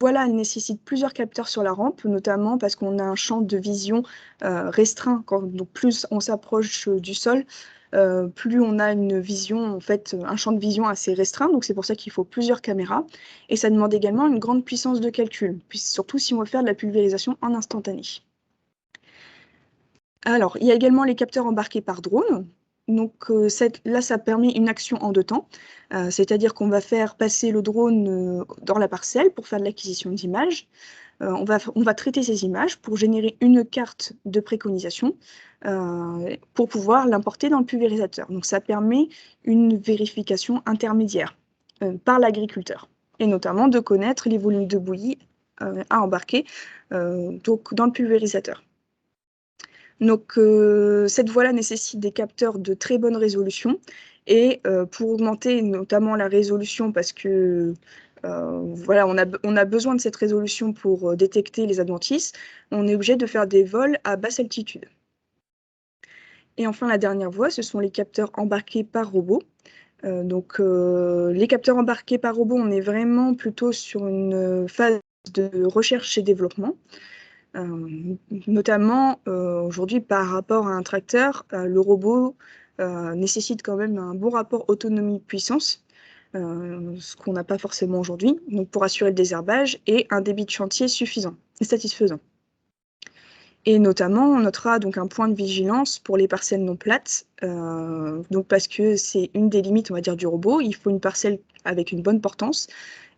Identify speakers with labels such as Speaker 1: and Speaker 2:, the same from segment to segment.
Speaker 1: voilà, elle nécessite plusieurs capteurs sur la rampe, notamment parce qu'on a un champ de vision restreint. Donc plus on s'approche du sol, plus on a une vision, en fait, un champ de vision assez restreint. Donc c'est pour ça qu'il faut plusieurs caméras. Et ça demande également une grande puissance de calcul, surtout si on veut faire de la pulvérisation en instantané. Alors, il y a également les capteurs embarqués par drone. Donc là, ça permet une action en deux temps, c'est-à-dire qu'on va faire passer le drone dans la parcelle pour faire de l'acquisition d'images. On va traiter ces images pour générer une carte de préconisation pour pouvoir l'importer dans le pulvérisateur. Donc ça permet une vérification intermédiaire par l'agriculteur, et notamment de connaître les volumes de bouillie à embarquer donc dans le pulvérisateur. Donc, cette voie-là nécessite des capteurs de très bonne résolution. Et pour augmenter notamment la résolution, parce que voilà, on a besoin de cette résolution pour détecter les adventices, on est obligé de faire des vols à basse altitude. Et enfin, la dernière voie, ce sont les capteurs embarqués par robot. Donc, les capteurs embarqués par robot, on est vraiment plutôt sur une phase de recherche et développement. Notamment, aujourd'hui, par rapport à un tracteur, le robot nécessite quand même un bon rapport autonomie-puissance, ce qu'on n'a pas forcément aujourd'hui, donc pour assurer le désherbage et un débit de chantier suffisant et satisfaisant. Et notamment, on notera donc un point de vigilance pour les parcelles non plates, donc parce que c'est une des limites, on va dire, du robot. Il faut une parcelle avec une bonne portance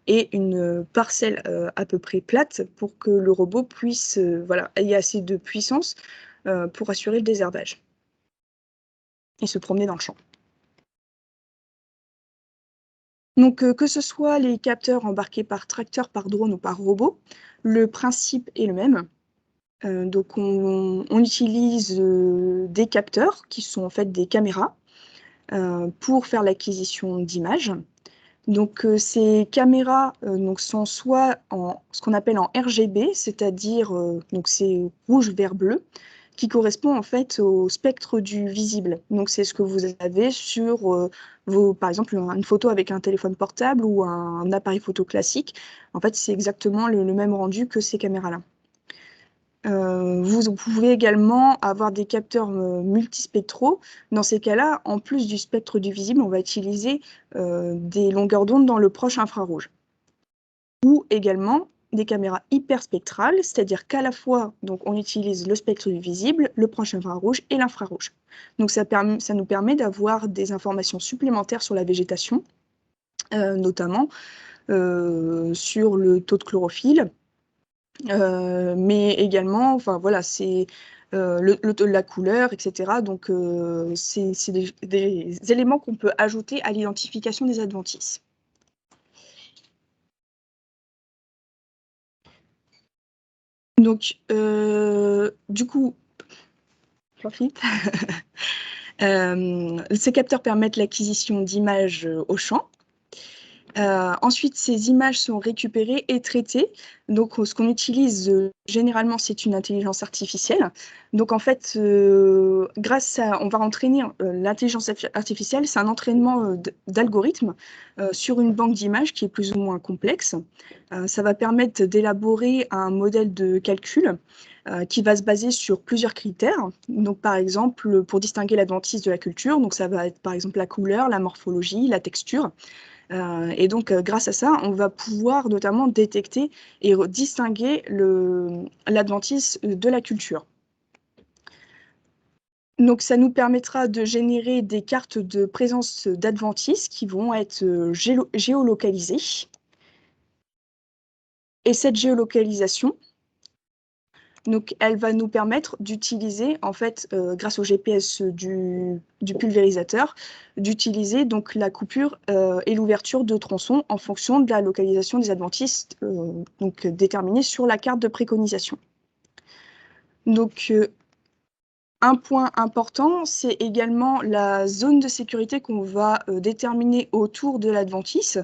Speaker 1: et une parcelle à peu près plate pour que le robot puisse, voilà, ait assez de puissance pour assurer le désherbage et se promener dans le champ. Donc, que ce soit les capteurs embarqués par tracteur, par drone ou par robot, le principe est le même. Donc, on utilise des capteurs qui sont en fait des caméras pour faire l'acquisition d'images. Donc, ces caméras donc, sont soit en ce qu'on appelle en RGB, c'est-à-dire donc c'est rouge, vert, bleu, qui correspond en fait au spectre du visible. Donc, c'est ce que vous avez sur par exemple, une photo avec un téléphone portable ou un appareil photo classique. En fait, c'est exactement le même rendu que ces caméras-là. Vous pouvez également avoir des capteurs multispectraux. Dans ces cas-là, en plus du spectre du visible, on va utiliser des longueurs d'onde dans le proche infrarouge. Ou également des caméras hyperspectrales, c'est-à-dire qu'à la fois, donc, on utilise le spectre du visible, le proche infrarouge et l'infrarouge. Donc ça nous permet d'avoir des informations supplémentaires sur la végétation, notamment sur le taux de chlorophylle, mais également, enfin voilà, c'est la couleur, etc. Donc, c'est des éléments qu'on peut ajouter à l'identification des adventices. Donc, du coup, profite. Ces capteurs permettent l'acquisition d'images au champ. Ensuite, ces images sont récupérées et traitées. Donc, ce qu'on utilise généralement, c'est une intelligence artificielle. Donc, en fait, on va entraîner l'intelligence artificielle, c'est un entraînement d'algorithmes sur une banque d'images qui est plus ou moins complexe. Ça va permettre d'élaborer un modèle de calcul qui va se baser sur plusieurs critères. Donc, par exemple, pour distinguer l'adventice de la culture, donc ça va être par exemple la couleur, la morphologie, la texture. Et donc, grâce à ça, on va pouvoir notamment détecter et distinguer l'adventice de la culture. Donc, ça nous permettra de générer des cartes de présence d'adventices qui vont être géolocalisées. Et cette géolocalisation, donc, elle va nous permettre d'utiliser, en fait, grâce au GPS du pulvérisateur, d'utiliser donc la coupure et l'ouverture de tronçons en fonction de la localisation des adventices donc déterminée sur la carte de préconisation. Donc, un point important, c'est également la zone de sécurité qu'on va déterminer autour de l'adventice.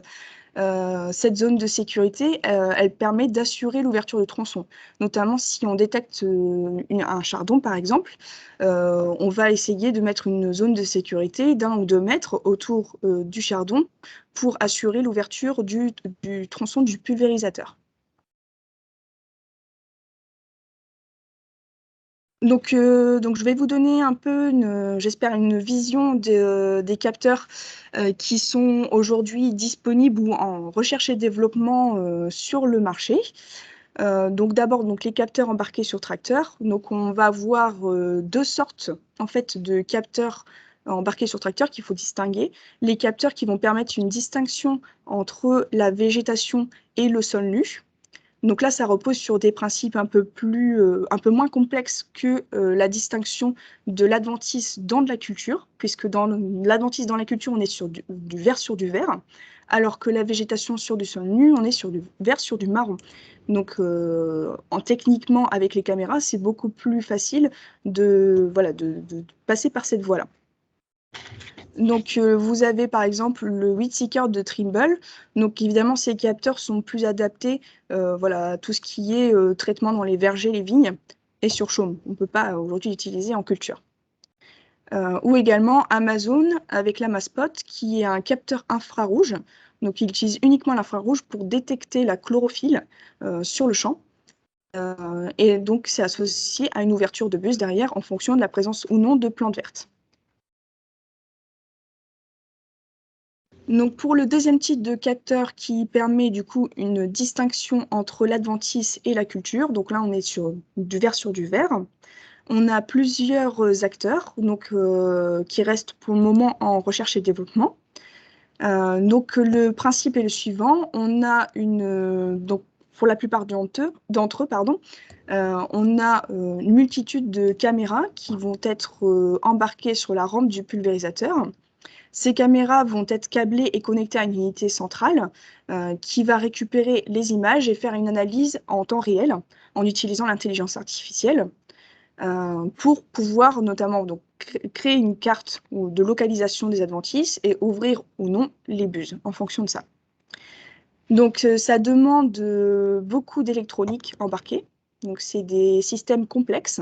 Speaker 1: Cette zone de sécurité, elle permet d'assurer l'ouverture de tronçons. Notamment si on détecte un chardon, par exemple, on va essayer de mettre une zone de sécurité d'1 ou 2 mètres autour du chardon pour assurer l'ouverture du tronçon du pulvérisateur. Donc, je vais vous donner un peu, j'espère, une vision des capteurs qui sont aujourd'hui disponibles ou en recherche et développement sur le marché. Donc d'abord, les capteurs embarqués sur tracteur. Donc on va avoir deux sortes en fait de capteurs embarqués sur tracteur qu'il faut distinguer. Les capteurs qui vont permettre une distinction entre la végétation et le sol nu. Donc là, ça repose sur des principes un peu moins complexes que la distinction de l'adventice dans de la culture, puisque dans l'adventice dans la culture, on est sur du vert sur du vert, alors que la végétation sur du sol nu, on est sur du vert sur du marron. Donc, techniquement, avec les caméras, c'est beaucoup plus facile de passer par cette voie-là. Donc, vous avez par exemple le Weedseeker de Trimble. Donc, évidemment, ces capteurs sont plus adaptés à tout ce qui est traitement dans les vergers, les vignes et sur chaume. On ne peut pas aujourd'hui l'utiliser en culture. Ou également Amazon avec l'Amaspot, qui est un capteur infrarouge. Donc, il utilise uniquement l'infrarouge pour détecter la chlorophylle sur le champ. Et donc, c'est associé à une ouverture de buse derrière en fonction de la présence ou non de plantes vertes. Donc pour le deuxième type de capteur qui permet du coup une distinction entre l'adventice et la culture, donc là on est sur du vert sur du vert, on a plusieurs acteurs qui restent pour le moment en recherche et développement. Donc le principe est le suivant, on a donc pour la plupart d'entre eux, on a une multitude de caméras qui vont être embarquées sur la rampe du pulvérisateur. Ces caméras vont être câblées et connectées à une unité centrale qui va récupérer les images et faire une analyse en temps réel en utilisant l'intelligence artificielle pour pouvoir notamment créer une carte de localisation des adventices et ouvrir ou non les buses en fonction de ça. Donc ça demande beaucoup d'électronique embarquée. Donc c'est des systèmes complexes.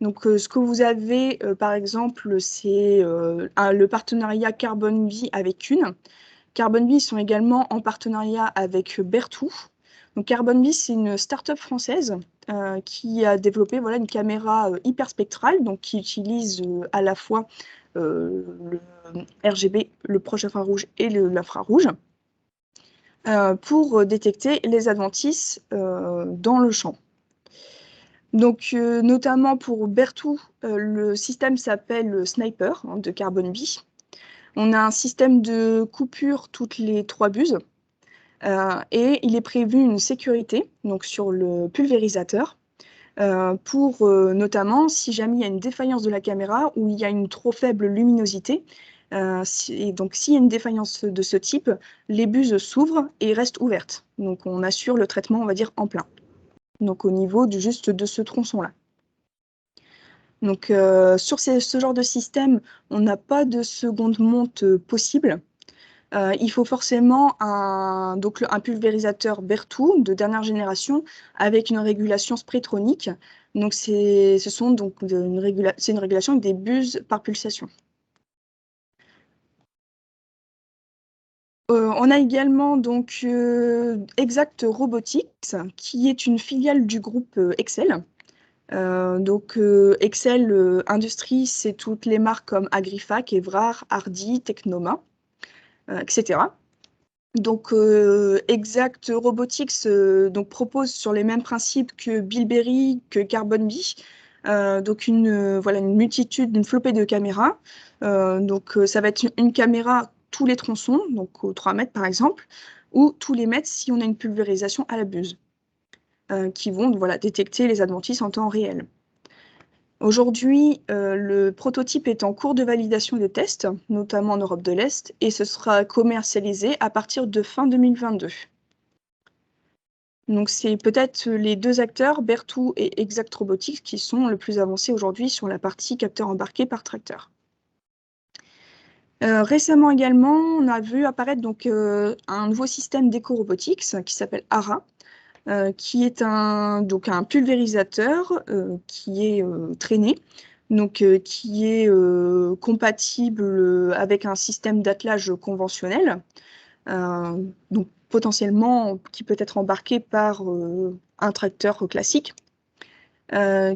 Speaker 1: Donc, ce que vous avez, par exemple, c'est le partenariat Carbon Bee avec Kuhn. Carbon Bee sont également en partenariat avec Berthoud. Donc, Carbon Bee, c'est une start-up française qui a développé une caméra hyperspectrale, donc qui utilise à la fois le RGB, le proche infrarouge et l'infrarouge, pour détecter les adventices dans le champ. Donc, notamment pour Berthoud, le système s'appelle Sniper de Carbon Bee. On a un système de coupure toutes les 3 buses et il est prévu une sécurité donc sur le pulvérisateur pour notamment si jamais il y a une défaillance de la caméra ou il y a une trop faible luminosité. Et donc, s'il y a une défaillance de ce type, les buses s'ouvrent et restent ouvertes. Donc, on assure le traitement, on va dire, en plein. Donc, au niveau juste de ce tronçon-là. Donc, sur ce genre de système, on n'a pas de seconde monte possible. Il faut forcément un pulvérisateur Berthoud de dernière génération avec une régulation sprétronique. Donc, c'est une régulation avec des buses par pulsation. On a également Exact Robotics, qui est une filiale du groupe Excel. Excel Industrie, c'est toutes les marques comme Agrifac, Evrard, Hardy, Technoma, etc. Donc Exact Robotics propose sur les mêmes principes que Bilberry, que Carbon Bee, une multitude, une flopée de caméras. Ça va être une caméra tous les tronçons, donc aux 3 mètres par exemple, ou tous les mètres si on a une pulvérisation à la buse, qui vont détecter les adventices en temps réel. Aujourd'hui, le prototype est en cours de validation et de test, notamment en Europe de l'Est, et ce sera commercialisé à partir de fin 2022. Donc c'est peut-être les 2 acteurs, Berthoud et Exact Robotics, qui sont le plus avancés aujourd'hui sur la partie capteur embarqué par tracteur. Récemment également, on a vu apparaître un nouveau système d'éco-robotics qui s'appelle ARA, qui est un pulvérisateur qui est traîné, qui est compatible avec un système d'attelage conventionnel, potentiellement qui peut être embarqué par un tracteur classique.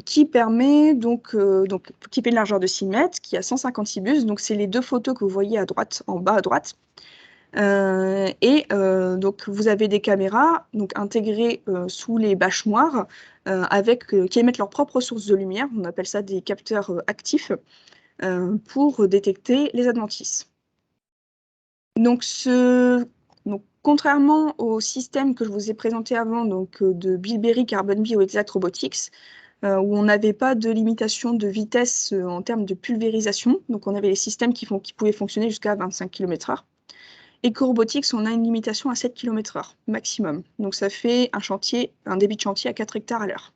Speaker 1: qui permet qui fait une largeur de 6 mètres, qui a 156 bus. Donc, c'est les 2 photos que vous voyez à droite, en bas à droite. Donc, vous avez des caméras intégrées sous les bâches noires qui émettent leur propre source de lumière. On appelle ça des capteurs actifs pour détecter les adventices. Donc, contrairement au système que je vous ai présenté avant, de Bilberry, Carbon Bee ou Exact Robotics, où on n'avait pas de limitation de vitesse en termes de pulvérisation, donc on avait les systèmes qui pouvaient fonctionner jusqu'à 25 km/h. EcoRobotics, on a une limitation à 7 km/h maximum. Donc ça fait un débit de chantier à 4 hectares à l'heure.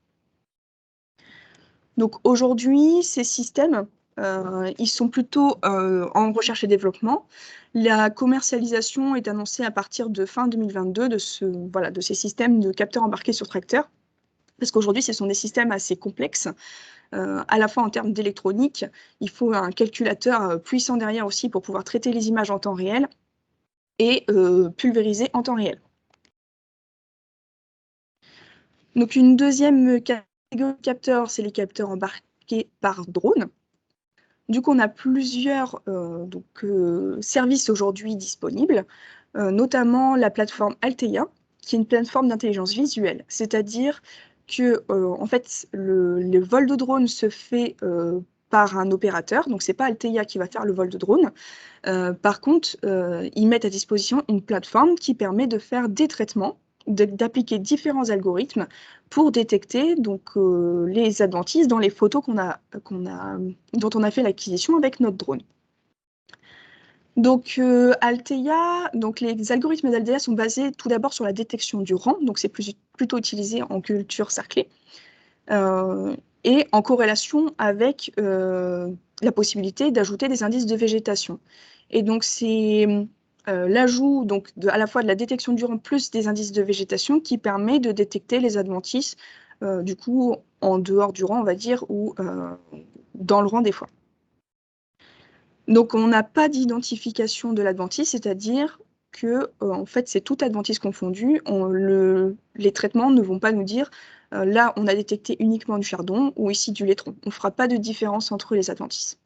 Speaker 1: Donc aujourd'hui, ces systèmes, ils sont plutôt en recherche et développement. La commercialisation est annoncée à partir de fin 2022 de ces systèmes de capteurs embarqués sur tracteur. Parce qu'aujourd'hui, ce sont des systèmes assez complexes, à la fois en termes d'électronique. Il faut un calculateur puissant derrière aussi pour pouvoir traiter les images en temps réel et pulvériser en temps réel. Donc une deuxième catégorie de capteurs, c'est les capteurs embarqués par drone. Du coup, on a plusieurs services aujourd'hui disponibles, notamment la plateforme Alteia, qui est une plateforme d'intelligence visuelle. C'est-à-dire que en fait, le vol de drone se fait par un opérateur, donc c'est pas Alteia qui va faire le vol de drone. Par contre, ils mettent à disposition une plateforme qui permet de faire des traitements, d'appliquer différents algorithmes pour détecter les adventices dans les photos dont on a fait l'acquisition avec notre drone. Donc, Alteia, les algorithmes d'Alteia sont basés tout d'abord sur la détection du rang, donc c'est plutôt utilisé en culture cerclée, et en corrélation avec la possibilité d'ajouter des indices de végétation. Et donc, c'est l'ajout à la fois de la détection du rang plus des indices de végétation qui permet de détecter les adventices, du coup, en dehors du rang, on va dire, ou dans le rang des fois. Donc, on n'a pas d'identification de l'adventice, c'est-à-dire que, en fait, c'est tout adventice confondu. Les traitements ne vont pas nous dire là, on a détecté uniquement du chardon ou ici du laitron. On ne fera pas de différence entre les adventices.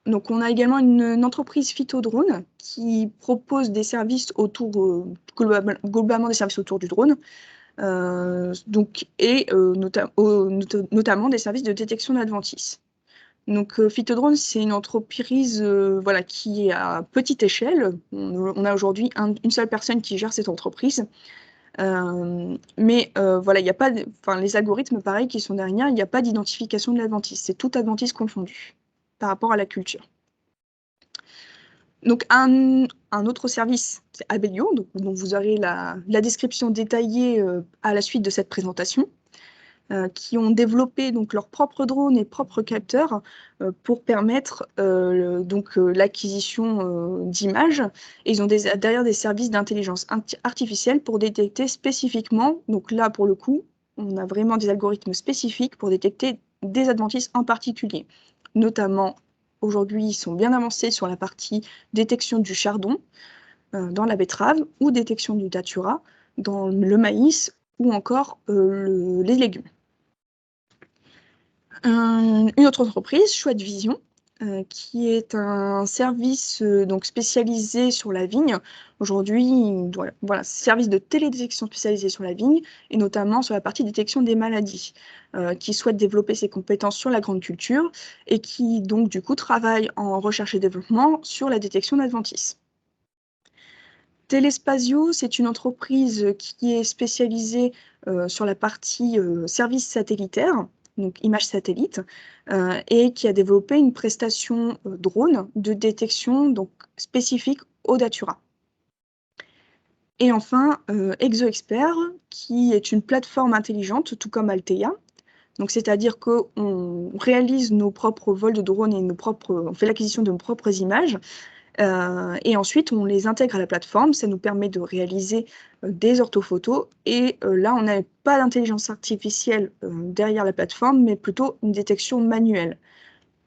Speaker 1: Donc, on a également une entreprise Phytodrone qui propose des services globalement des services autour du drone, notamment des services de détection d'adventices. Donc, Phytodrone, c'est une entreprise qui est à petite échelle. On a aujourd'hui une seule personne qui gère cette entreprise. Mais il n'y a pas, les algorithmes, pareil, qui sont derrière, il n'y a pas d'identification de l'adventice. C'est tout adventice confondu par rapport à la culture. Donc, un autre service, c'est Abellio, dont vous aurez la description détaillée à la suite de cette présentation, qui ont développé leurs propres drones et propres capteurs pour permettre l'acquisition d'images. Et ils ont derrière des services d'intelligence artificielle pour détecter spécifiquement, donc là pour le coup, on a vraiment des algorithmes spécifiques pour détecter des adventices en particulier. Notamment, aujourd'hui, ils sont bien avancés sur la partie détection du chardon dans la betterave ou détection du datura dans le maïs ou encore les légumes. Une autre entreprise, Chouette Vision, qui est un service spécialisé sur la vigne. Aujourd'hui, service de télédétection spécialisé sur la vigne et notamment sur la partie détection des maladies, qui souhaite développer ses compétences sur la grande culture et qui donc du coup travaille en recherche et développement sur la détection d'adventices. Telespazio, c'est une entreprise qui est spécialisée sur la partie services satellitaires, donc images satellites, et qui a développé une prestation drone de détection spécifique au datura. Et enfin, ExoExpert, qui est une plateforme intelligente, tout comme Alteia. Donc, c'est-à-dire qu'on réalise nos propres vols de drone et on fait l'acquisition de nos propres images. Et ensuite, on les intègre à la plateforme. Ça nous permet de réaliser des orthophotos. Et là, on n'a pas d'intelligence artificielle derrière la plateforme, mais plutôt une détection manuelle.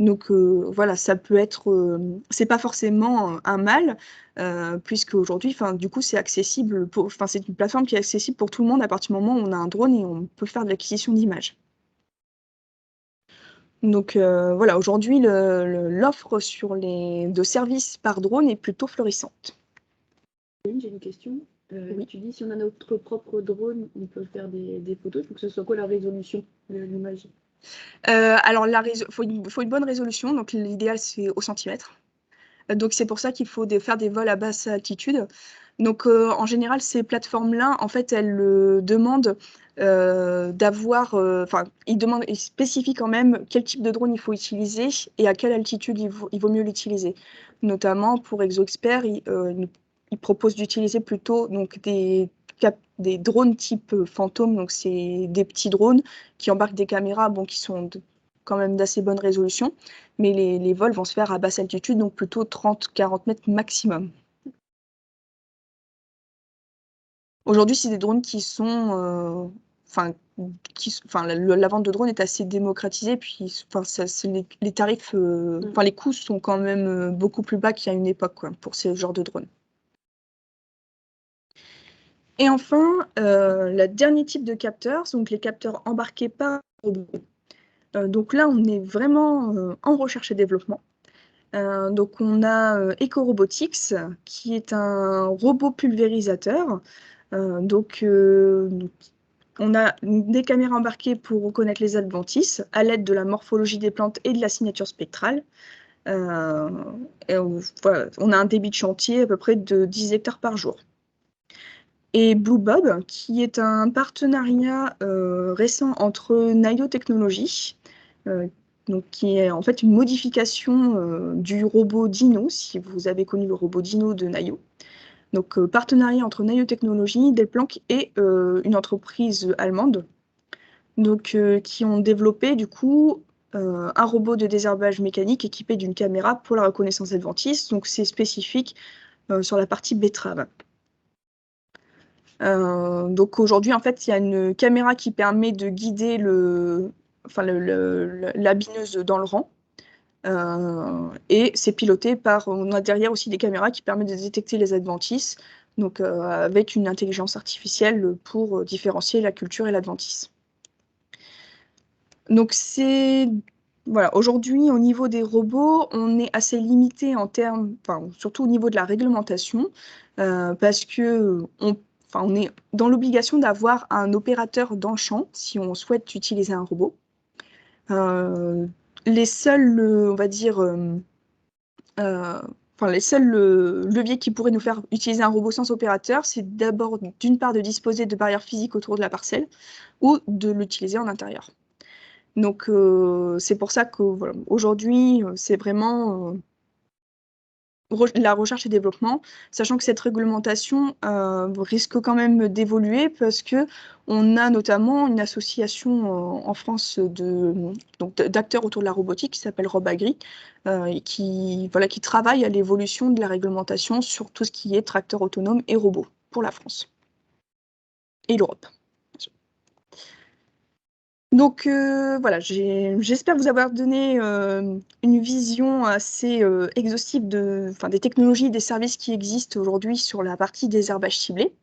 Speaker 1: Donc voilà, ça peut être, c'est pas forcément un mal, puisque aujourd'hui, du coup, c'est accessible c'est une plateforme qui est accessible pour tout le monde à partir du moment où on a un drone et on peut faire de l'acquisition d'images. Donc voilà, aujourd'hui, l'offre de services par drone est plutôt florissante.
Speaker 2: J'ai une question. Oui. Tu dis si on a notre propre drone, on peut faire des photos. Il faut que ce soit quoi la résolution de l'image?
Speaker 1: Alors, faut une bonne résolution, donc l'idéal, c'est au centimètre. Donc, c'est pour ça qu'il faut faire des vols à basse altitude. Donc, en général, ces plateformes-là, en fait, elles demandent d'avoir... ils spécifient quand même quel type de drone il faut utiliser et à quelle altitude il vaut mieux l'utiliser. Notamment, pour ExoExpert, ils proposent d'utiliser plutôt donc, des drones type Phantom, donc c'est des petits drones qui embarquent des caméras qui sont quand même d'assez bonne résolution, mais les vols vont se faire à basse altitude, donc plutôt 30-40 mètres maximum. Aujourd'hui, c'est des drones qui sont... la vente de drones est assez démocratisée, puis les tarifs, les coûts sont quand même beaucoup plus bas qu'il y a une époque pour ce genre de drones. Et enfin, le dernier type de capteurs, donc les capteurs embarqués par robot. Donc là, on est vraiment en recherche et développement. Donc on a Ecorobotics, qui est un robot pulvérisateur. Donc on a des caméras embarquées pour reconnaître les adventices à l'aide de la morphologie des plantes et de la signature spectrale. Voilà, on a un débit de chantier à peu près de 10 hectares par jour. Et Blue Bob, qui est un partenariat récent entre Nayo Technologies, donc qui est en fait une modification du robot Dino, si vous avez connu le robot Dino de Nayo. Donc partenariat entre Nayo Technologies, Delplanck et une entreprise allemande, donc qui ont développé du coup un robot de désherbage mécanique équipé d'une caméra pour la reconnaissance adventice. Donc c'est spécifique sur la partie betterave. Donc aujourd'hui, en fait, il y a une caméra qui permet de guider la bineuse dans le rang. Et c'est piloté on a derrière aussi des caméras qui permettent de détecter les adventices, donc avec une intelligence artificielle pour différencier la culture et l'adventice. Donc voilà, aujourd'hui, au niveau des robots, on est assez limité surtout au niveau de la réglementation, parce que on est dans l'obligation d'avoir un opérateur dans le champ si on souhaite utiliser un robot. Les seuls, on va dire, les seuls leviers qui pourraient nous faire utiliser un robot sans opérateur, c'est d'abord, d'une part, de disposer de barrières physiques autour de la parcelle ou de l'utiliser en intérieur. Donc, c'est pour ça que voilà, aujourd'hui, c'est vraiment la recherche et développement, sachant que cette réglementation risque quand même d'évoluer parce que on a notamment une association en France d'acteurs autour de la robotique qui s'appelle RobAgri et qui travaille à l'évolution de la réglementation sur tout ce qui est tracteurs autonomes et robots pour la France et l'Europe. Donc voilà, j'espère vous avoir donné une vision assez exhaustive des technologies et des services qui existent aujourd'hui sur la partie désherbage ciblé.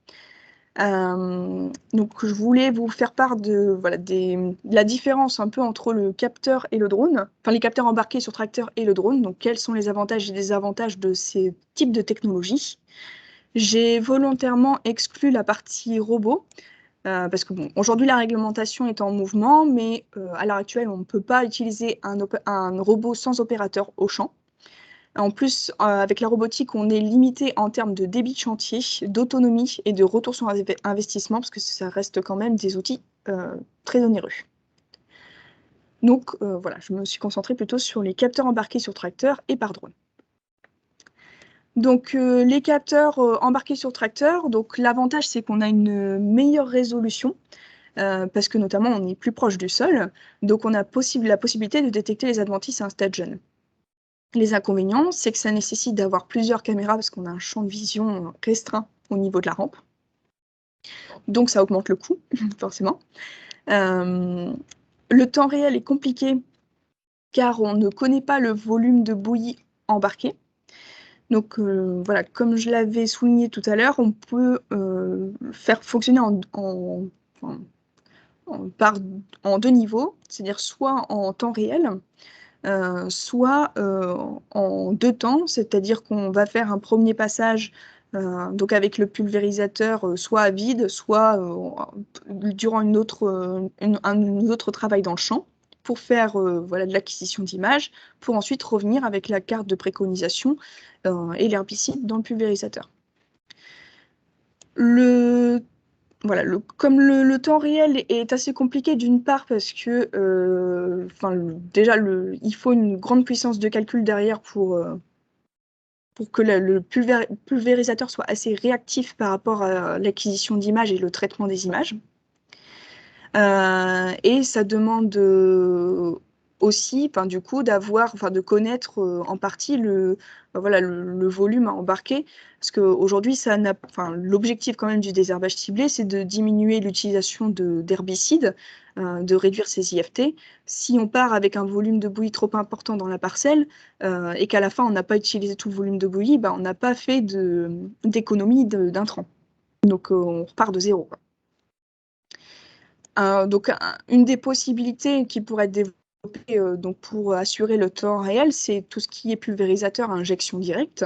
Speaker 1: Donc je voulais vous faire part de la différence un peu entre le capteur et le drone, les capteurs embarqués sur tracteur et le drone, donc quels sont les avantages et désavantages de ces types de technologies. J'ai volontairement exclu la partie robot, parce que aujourd'hui la réglementation est en mouvement, mais à l'heure actuelle, on ne peut pas utiliser un robot sans opérateur au champ. En plus, avec la robotique, on est limité en termes de débit de chantier, d'autonomie et de retour sur investissement, parce que ça reste quand même des outils très onéreux. Donc voilà, je me suis concentrée plutôt sur les capteurs embarqués sur tracteur et par drone. Donc les capteurs embarqués sur tracteur, donc l'avantage c'est qu'on a une meilleure résolution, parce que notamment on est plus proche du sol, donc on a la possibilité de détecter les adventices à un stade jeune. Les inconvénients, c'est que ça nécessite d'avoir plusieurs caméras parce qu'on a un champ de vision restreint au niveau de la rampe. Donc ça augmente le coût, forcément. Le temps réel est compliqué car on ne connaît pas le volume de bouillie embarqué. Donc voilà, comme je l'avais souligné tout à l'heure, on peut faire fonctionner en 2 niveaux, c'est-à-dire soit en temps réel, soit en 2 temps, c'est-à-dire qu'on va faire un premier passage donc avec le pulvérisateur soit à vide, soit durant un autre travail dans le champ, pour faire voilà, de l'acquisition d'images, pour ensuite revenir avec la carte de préconisation et l'herbicide dans le pulvérisateur. Voilà, comme le temps réel est assez compliqué, d'une part parce que déjà il faut une grande puissance de calcul derrière pour que le pulvérisateur soit assez réactif par rapport à l'acquisition d'images et le traitement des images. Et ça demande aussi, du coup, de connaître en partie le volume à embarquer, parce qu'aujourd'hui, l'objectif quand même du désherbage ciblé, c'est de diminuer l'utilisation d'herbicides, de réduire ses IFT. Si on part avec un volume de bouillie trop important dans la parcelle et qu'à la fin, on n'a pas utilisé tout le volume de bouillie, on n'a pas fait d'économie d'intrants. Donc, on repart de zéro, quoi. Donc, une des possibilités qui pourrait être développée donc pour assurer le temps réel, c'est tout ce qui est pulvérisateur à injection directe.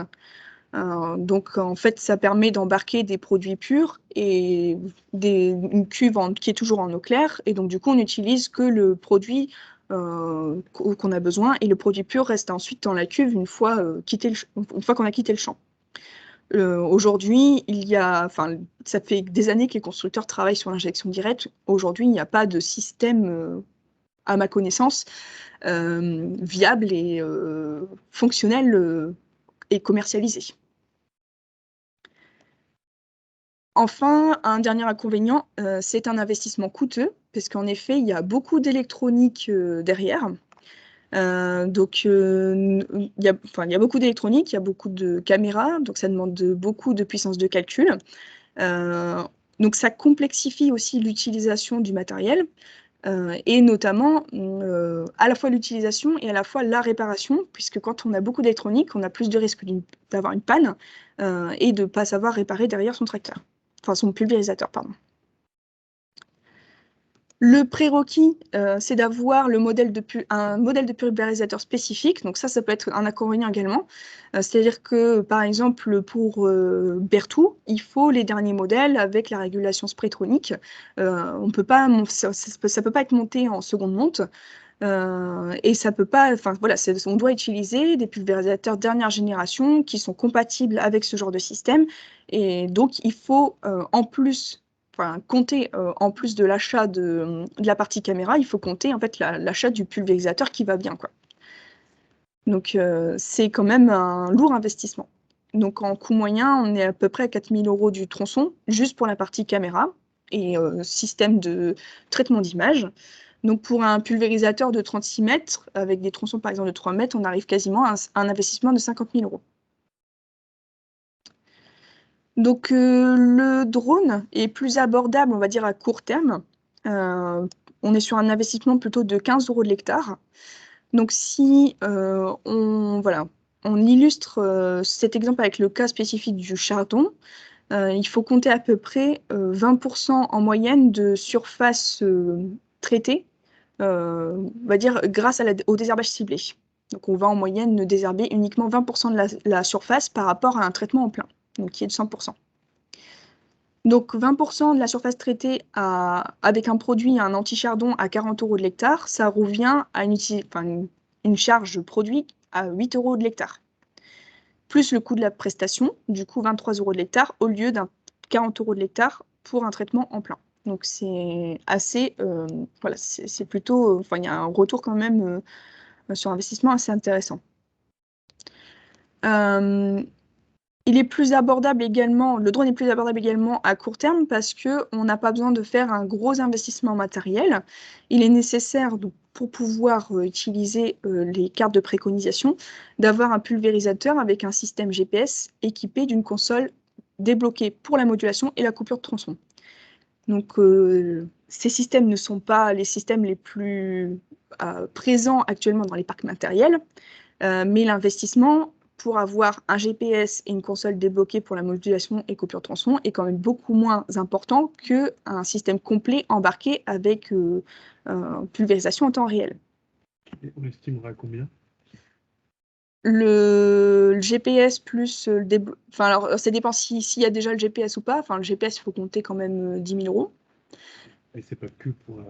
Speaker 1: Donc, en fait, ça permet d'embarquer des produits purs et une cuve qui est toujours en eau claire. Et donc, du coup, on n'utilise que le produit qu'on a besoin et le produit pur reste ensuite dans la cuve une fois qu'on a quitté le champ. Aujourd'hui, ça fait des années que les constructeurs travaillent sur l'injection directe. Aujourd'hui, il n'y a pas de système, à ma connaissance, viable et fonctionnel et commercialisé. Enfin, un dernier inconvénient, c'est un investissement coûteux, parce qu'en effet, il y a beaucoup d'électronique derrière. Donc, il y a beaucoup d'électronique, il y a beaucoup de caméras, donc ça demande beaucoup de puissance de calcul. Donc, ça complexifie aussi l'utilisation du matériel et notamment à la fois l'utilisation et à la fois la réparation, puisque quand on a beaucoup d'électronique, on a plus de risques d'avoir une panne et de ne pas savoir réparer derrière son tracteur, enfin son pulvérisateur, pardon. Le prérequis, c'est d'avoir un modèle de pulvérisateur spécifique. Donc ça peut être un inconvénient également. C'est-à-dire que, par exemple, pour Berthoud, il faut les derniers modèles avec la régulation Spraytronic. Ça peut pas être monté en seconde monte. Et ça peut pas, on doit utiliser des pulvérisateurs dernière génération qui sont compatibles avec ce genre de système. Et donc, il faut en plus compter, en plus de l'achat de la partie caméra, il faut compter en fait l'achat du pulvérisateur qui va bien, quoi. Donc, c'est quand même un lourd investissement. Donc, en coût moyen, on est à peu près à 4 000 € du tronçon, juste pour la partie caméra et système de traitement d'image. Donc, pour un pulvérisateur de 36 mètres, avec des tronçons par exemple de 3 mètres, on arrive quasiment à un investissement de 50 000 €. Donc, le drone est plus abordable, on va dire, à court terme. On est sur un investissement plutôt de 15 € de l'hectare. Donc, si on illustre cet exemple avec le cas spécifique du chardon, il faut compter à peu près 20% en moyenne de surface traitée, on va dire, grâce au désherbage ciblé. Donc, on va en moyenne désherber uniquement 20% de la surface par rapport à un traitement en plein, donc qui est de 100%. Donc 20% de la surface traitée avec un produit, un anti-chardon à 40 € de l'hectare, ça revient à une charge produit à 8 € de l'hectare. Plus le coût de la prestation, du coup 23 € de l'hectare, au lieu d'un 40 € de l'hectare pour un traitement en plein. Donc c'est assez, c'est plutôt, il y a un retour quand même sur investissement assez intéressant. Le drone est plus abordable également à court terme parce qu'on n'a pas besoin de faire un gros investissement matériel. Il est nécessaire, pour pouvoir utiliser les cartes de préconisation, d'avoir un pulvérisateur avec un système GPS équipé d'une console débloquée pour la modulation et la coupure de tronçon. Donc, ces systèmes ne sont pas les systèmes les plus présents actuellement dans les parcs matériels, mais l'investissement pour avoir un GPS et une console débloquée pour la modulation et coupure de tronçon est quand même beaucoup moins important qu'un système complet embarqué avec pulvérisation en temps réel.
Speaker 3: Et on estimera à combien?
Speaker 1: Le GPS plus le enfin, alors, ça dépend s'il y a déjà le GPS ou pas. Enfin, le GPS, il faut compter quand même 10 000 €.
Speaker 3: Et c'est pas que pour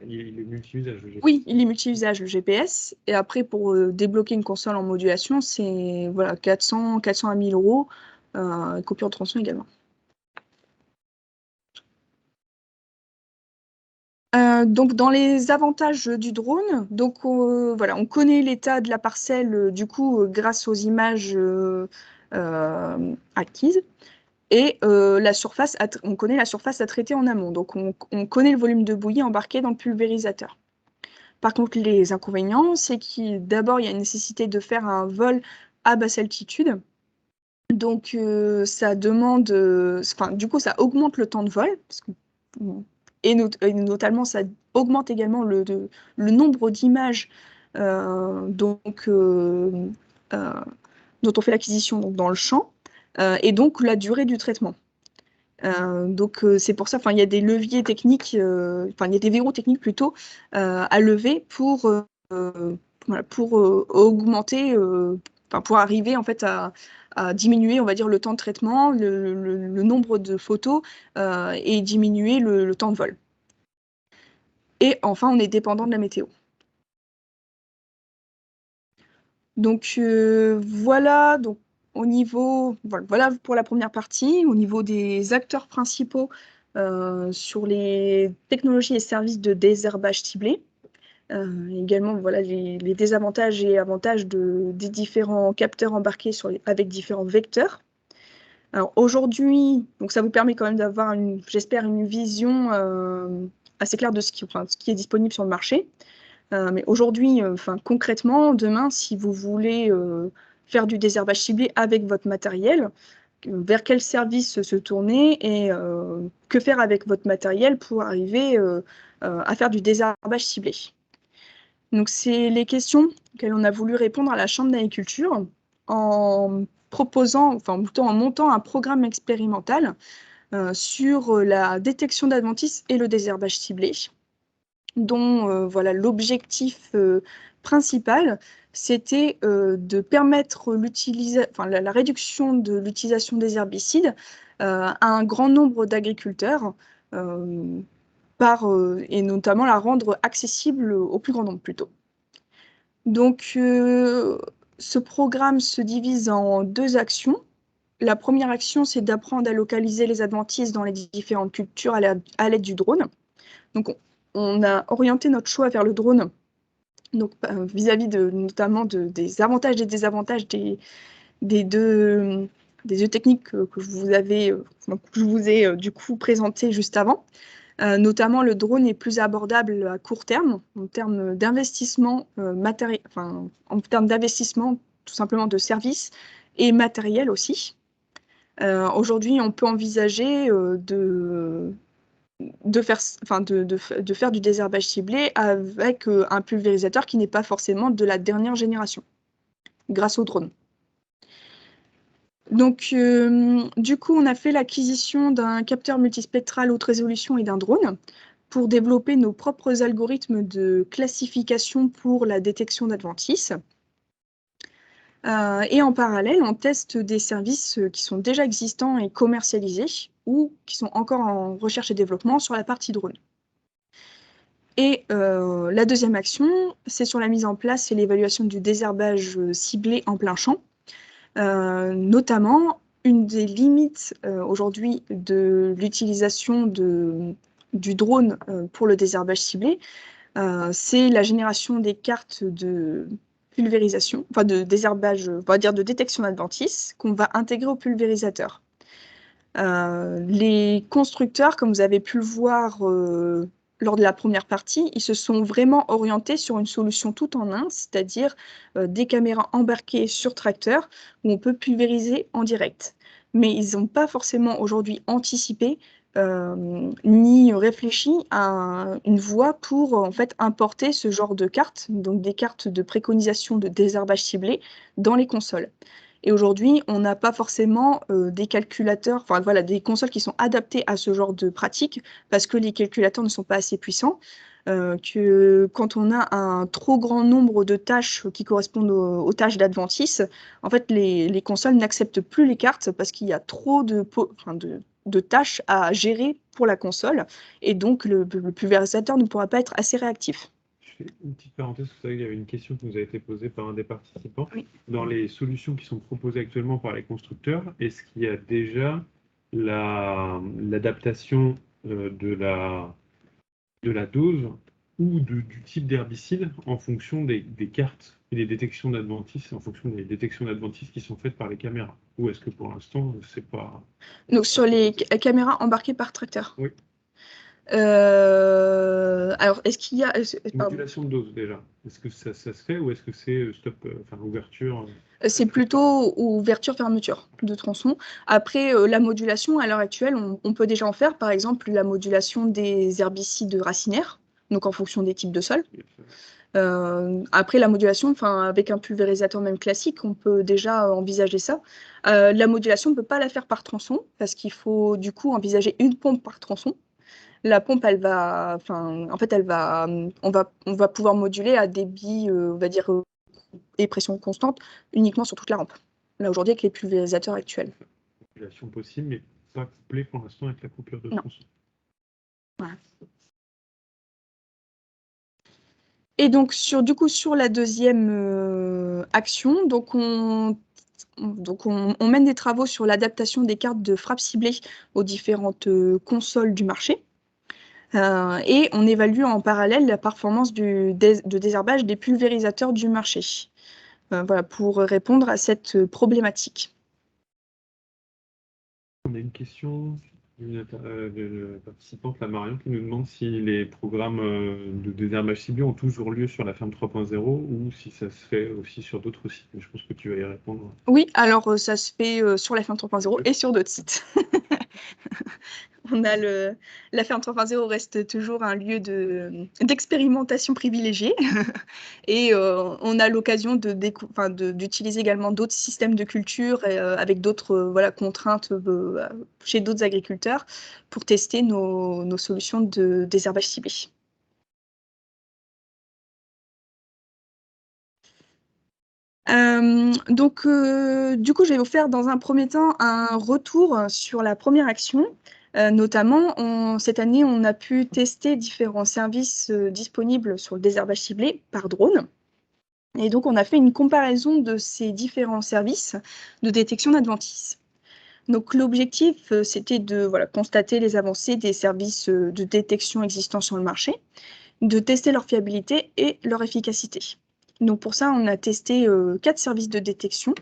Speaker 3: il est multi-usage, le GPS.
Speaker 1: Oui, il est multi-usage, le GPS. Et après, pour débloquer une console en modulation, c'est voilà, 400 à 1 000 €, coupure de tronçon également. Donc, dans les avantages du drone, donc, voilà, on connaît l'état de la parcelle, du coup, grâce aux images acquises. Et la surface, on connaît la surface à traiter en amont. Donc, on connaît le volume de bouillie embarqué dans le pulvérisateur. Par contre, les inconvénients, c'est d'abord, il y a une nécessité de faire un vol à basse altitude. Donc, ça demande, enfin, du coup, ça augmente le temps de vol, et notamment, ça augmente également le nombre d'images dont on fait l'acquisition dans le champ, et donc la durée du traitement. Donc, c'est pour ça, enfin, il y a des leviers techniques, enfin, il y a des verrous techniques plutôt à lever pour voilà, pour augmenter, enfin, pour arriver en fait à diminuer, on va dire, le temps de traitement, le nombre de photos, et diminuer le temps de vol. Et enfin, on est dépendant de la météo. Donc, voilà, donc au niveau, voilà pour la première partie. Au niveau des acteurs principaux sur les technologies et services de désherbage ciblé. Également, voilà les désavantages et avantages des différents capteurs embarqués avec différents vecteurs. Alors aujourd'hui, donc ça vous permet quand même d'avoir, j'espère, une vision assez claire de ce qui est disponible sur le marché. Mais aujourd'hui, concrètement, demain, si vous voulez faire du désherbage ciblé avec votre matériel, vers quel service se tourner et que faire avec votre matériel pour arriver à faire du désherbage ciblé. Donc, c'est les questions auxquelles on a voulu répondre à la Chambre d'agriculture en proposant, enfin plutôt en montant un programme expérimental sur la détection d'adventices et le désherbage ciblé, dont voilà, l'objectif principal, c'était de permettre la réduction de l'utilisation des herbicides à un grand nombre d'agriculteurs, et notamment la rendre accessible au plus grand nombre plutôt. Donc, ce programme se divise en 2 actions. La première action, c'est d'apprendre à localiser les adventices dans les différentes cultures à l'aide du drone. Donc, on a orienté notre choix vers le drone, donc vis-à-vis notamment des avantages et des désavantages des deux techniques que je vous ai du coup présentées juste avant. Notamment, le drone est plus abordable à court terme en termes d'investissement en termes d'investissement tout simplement de services et matériel aussi. Aujourd'hui, on peut envisager de faire du désherbage ciblé avec un pulvérisateur qui n'est pas forcément de la dernière génération, grâce au drone. Donc, du coup, on a fait l'acquisition d'un capteur multispectral haute résolution et d'un drone pour développer nos propres algorithmes de classification pour la détection d'adventices. Et en parallèle, on teste des services qui sont déjà existants et commercialisés ou qui sont encore en recherche et développement sur la partie drone. Et la deuxième action, c'est sur la mise en place et l'évaluation du désherbage ciblé en plein champ. Notamment, une des limites aujourd'hui de l'utilisation du drone pour le désherbage ciblé, c'est la génération des cartes de pulvérisation, enfin de désherbage, on va dire de détection d'adventices, qu'on va intégrer au pulvérisateur. Les constructeurs, comme vous avez pu le voir lors de la première partie, ils se sont vraiment orientés sur une solution tout en un, c'est-à-dire des caméras embarquées sur tracteur où on peut pulvériser en direct. Mais ils n'ont pas forcément aujourd'hui anticipé ni réfléchi à une voie pour en fait importer ce genre de cartes, donc des cartes de préconisation de désherbage ciblé, dans les consoles. Et aujourd'hui, on n'a pas forcément des calculateurs, enfin voilà, des consoles qui sont adaptées à ce genre de pratique, parce que les calculateurs ne sont pas assez puissants. Que quand on a un trop grand nombre de tâches qui correspondent aux tâches d'Adventis, en fait, les consoles n'acceptent plus les cartes parce qu'il y a trop de tâches à gérer pour la console, et donc le pulvérisateur ne pourra pas être assez réactif.
Speaker 3: Je fais une petite parenthèse, vous savez, il y avait une question qui nous a été posée par un des participants.
Speaker 1: Oui.
Speaker 3: Dans les solutions qui sont proposées actuellement par les constructeurs, est-ce qu'il y a déjà l'adaptation de la dose ou du type d'herbicide en fonction des cartes et des détections d'adventices, en fonction des détections d'adventices qui sont faites par les caméras? Ou est-ce que pour l'instant, c'est pas...
Speaker 1: Donc sur les caméras embarquées par tracteur.
Speaker 3: Oui.
Speaker 1: Alors, est-ce qu'il y a...
Speaker 3: Modulation de dose déjà. Est-ce que ça se fait ou est-ce que c'est stop, enfin ouverture
Speaker 1: C'est plutôt ouverture-fermeture de tronçon. Après, la modulation, à l'heure actuelle, on peut déjà en faire. Par exemple, la modulation des herbicides racinaires, donc en fonction des types de sol. Après, la modulation, avec un pulvérisateur même classique, on peut déjà envisager ça. La modulation, on ne peut pas la faire par tronçon, parce qu'il faut du coup envisager une pompe par tronçon. La pompe, elle va, en fait, on va pouvoir moduler à débit, on va dire, et pression constante, uniquement sur toute la rampe. Là, aujourd'hui, avec les pulvérisateurs actuels.
Speaker 3: Modulation possible, mais pas couplée pour l'instant avec la coupure de tronçon.
Speaker 1: Voilà. Et donc, sur la deuxième action, donc on mène des travaux sur l'adaptation des cartes de frappe ciblée aux différentes consoles du marché. Et on évalue en parallèle la performance de désherbage des pulvérisateurs du marché. Voilà, pour répondre à cette problématique.
Speaker 3: On a une question de participante, la Marion, qui nous demande si les programmes de désherbage ciblé ont toujours lieu sur la ferme 3.0 ou si ça se fait aussi sur d'autres sites. Je pense que tu vas y répondre.
Speaker 1: Oui, alors ça se fait sur la ferme 3.0 et sur d'autres sites. La ferme 3.0 reste toujours un lieu d'expérimentation privilégié et on a l'occasion d'utiliser également d'autres systèmes de culture avec d'autres contraintes chez d'autres agriculteurs pour tester nos solutions de désherbage ciblé. Du coup, je vais vous faire dans un premier temps un retour sur la première action. Notamment, cette année, on a pu tester différents services disponibles sur le désherbage ciblé par drone. Et donc, on a fait une comparaison de ces différents services de détection d'adventices. Donc, l'objectif, c'était de constater les avancées des services de détection existants sur le marché, de tester leur fiabilité et leur efficacité. Donc pour ça, on a testé 4 services de détection.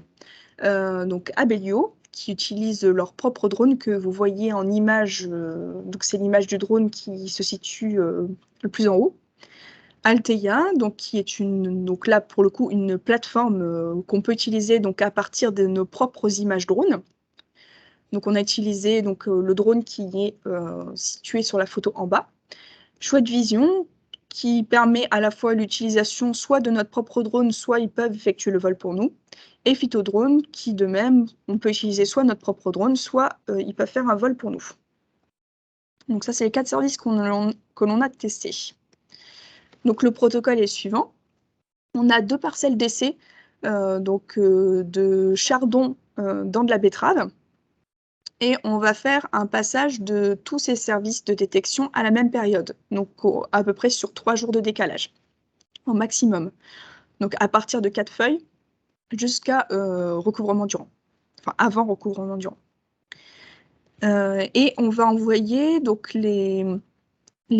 Speaker 1: Donc Abellio, qui utilise leur propre drone que vous voyez en image. Donc c'est l'image du drone qui se situe le plus en haut. Alteia, donc qui est donc là pour le coup une plateforme qu'on peut utiliser donc à partir de nos propres images drones. Donc on a utilisé donc le drone qui est situé sur la photo en bas. Chouette Vision, qui permet à la fois l'utilisation soit de notre propre drone, soit ils peuvent effectuer le vol pour nous. Et Phytodrone, qui de même, on peut utiliser soit notre propre drone, soit ils peuvent faire un vol pour nous. Donc ça, c'est les 4 services que l'on a testés. Donc le protocole est le suivant. On a 2 parcelles d'essai, de chardon dans de la betterave. Et on va faire un passage de tous ces services de détection à la même période, donc à peu près sur 3 jours de décalage, au maximum. Donc à partir de 4 feuilles jusqu'à recouvrement du rang, enfin avant recouvrement du rang. Et on va envoyer donc les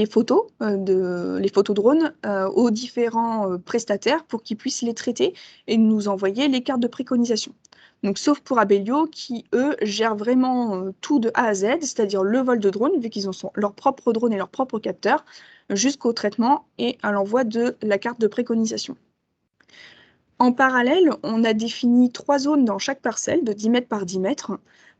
Speaker 1: photos les photos drones aux différents prestataires pour qu'ils puissent les traiter et nous envoyer les cartes de préconisation. Donc, sauf pour Abellio, qui, eux, gèrent vraiment tout de A à Z, c'est-à-dire le vol de drone, vu qu'ils ont leur propre drone et leur propre capteur, jusqu'au traitement et à l'envoi de la carte de préconisation. En parallèle, on a défini 3 zones dans chaque parcelle de 10 mètres par 10 mètres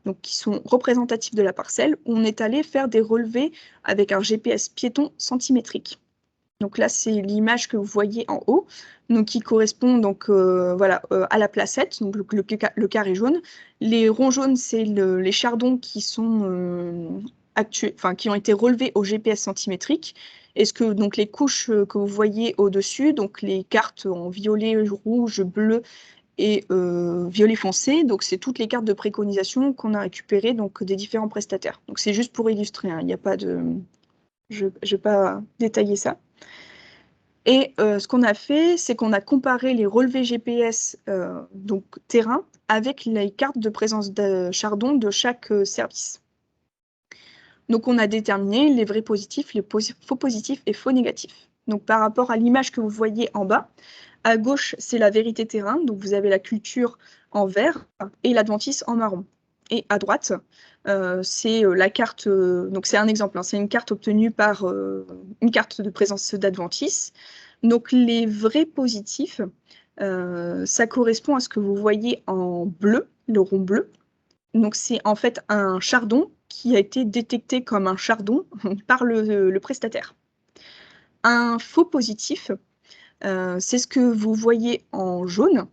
Speaker 1: donc qui sont représentatifs de la parcelle, où on est allé faire des relevés avec un GPS piéton centimétrique. Donc là, c'est l'image que vous voyez en haut, donc qui correspond donc, voilà, à la placette, donc le carré jaune. Les ronds jaunes, c'est les chardons qui sont qui ont été relevés au GPS centimétrique. Donc les couches que vous voyez au-dessus, donc les cartes en violet, rouge, bleu et violet foncé, donc c'est toutes les cartes de préconisation qu'on a récupérées donc des différents prestataires. Donc c'est juste pour illustrer, hein, il n'y a pas de, je vais pas détailler ça. Et ce qu'on a fait, c'est qu'on a comparé les relevés GPS donc terrain avec les cartes de présence de chardon de chaque service. Donc on a déterminé les vrais positifs, les faux positifs et faux négatifs. Donc par rapport à l'image que vous voyez en bas, à gauche c'est la vérité terrain, donc vous avez la culture en vert et l'adventice en marron. Et à droite, c'est la carte, donc c'est un exemple, hein, c'est une carte obtenue par une carte de présence d'adventice. Donc les vrais positifs, ça correspond à ce que vous voyez en bleu, le rond bleu. Donc c'est en fait un chardon qui a été détecté comme un chardon par le prestataire. Un faux positif, c'est ce que vous voyez en jaune.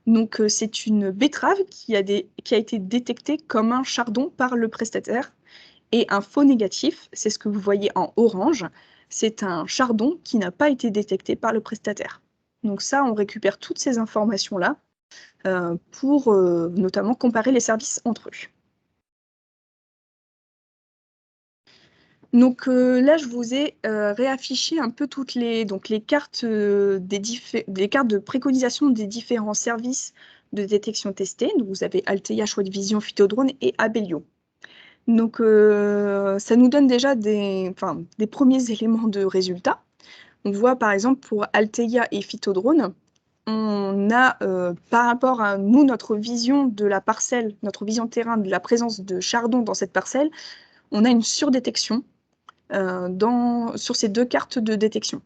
Speaker 1: Donc c'est une betterave qui a été détectée comme un chardon par le prestataire. Et un faux négatif, c'est ce que vous voyez en orange, c'est un chardon qui n'a pas été détecté par le prestataire. Donc ça, on récupère toutes ces informations-là pour notamment comparer les services entre eux. Donc là, je vous ai réaffiché un peu toutes les cartes, des cartes de préconisation des différents services de détection testés. Donc, vous avez Alteia, Chouette Vision, Phytodrone et Abellio. Donc, ça nous donne déjà des premiers éléments de résultats. On voit par exemple pour Alteia et Phytodrone, on a par rapport à nous, notre vision de la parcelle, notre vision de terrain de la présence de chardon dans cette parcelle, on a une surdétection sur ces deux cartes de détection.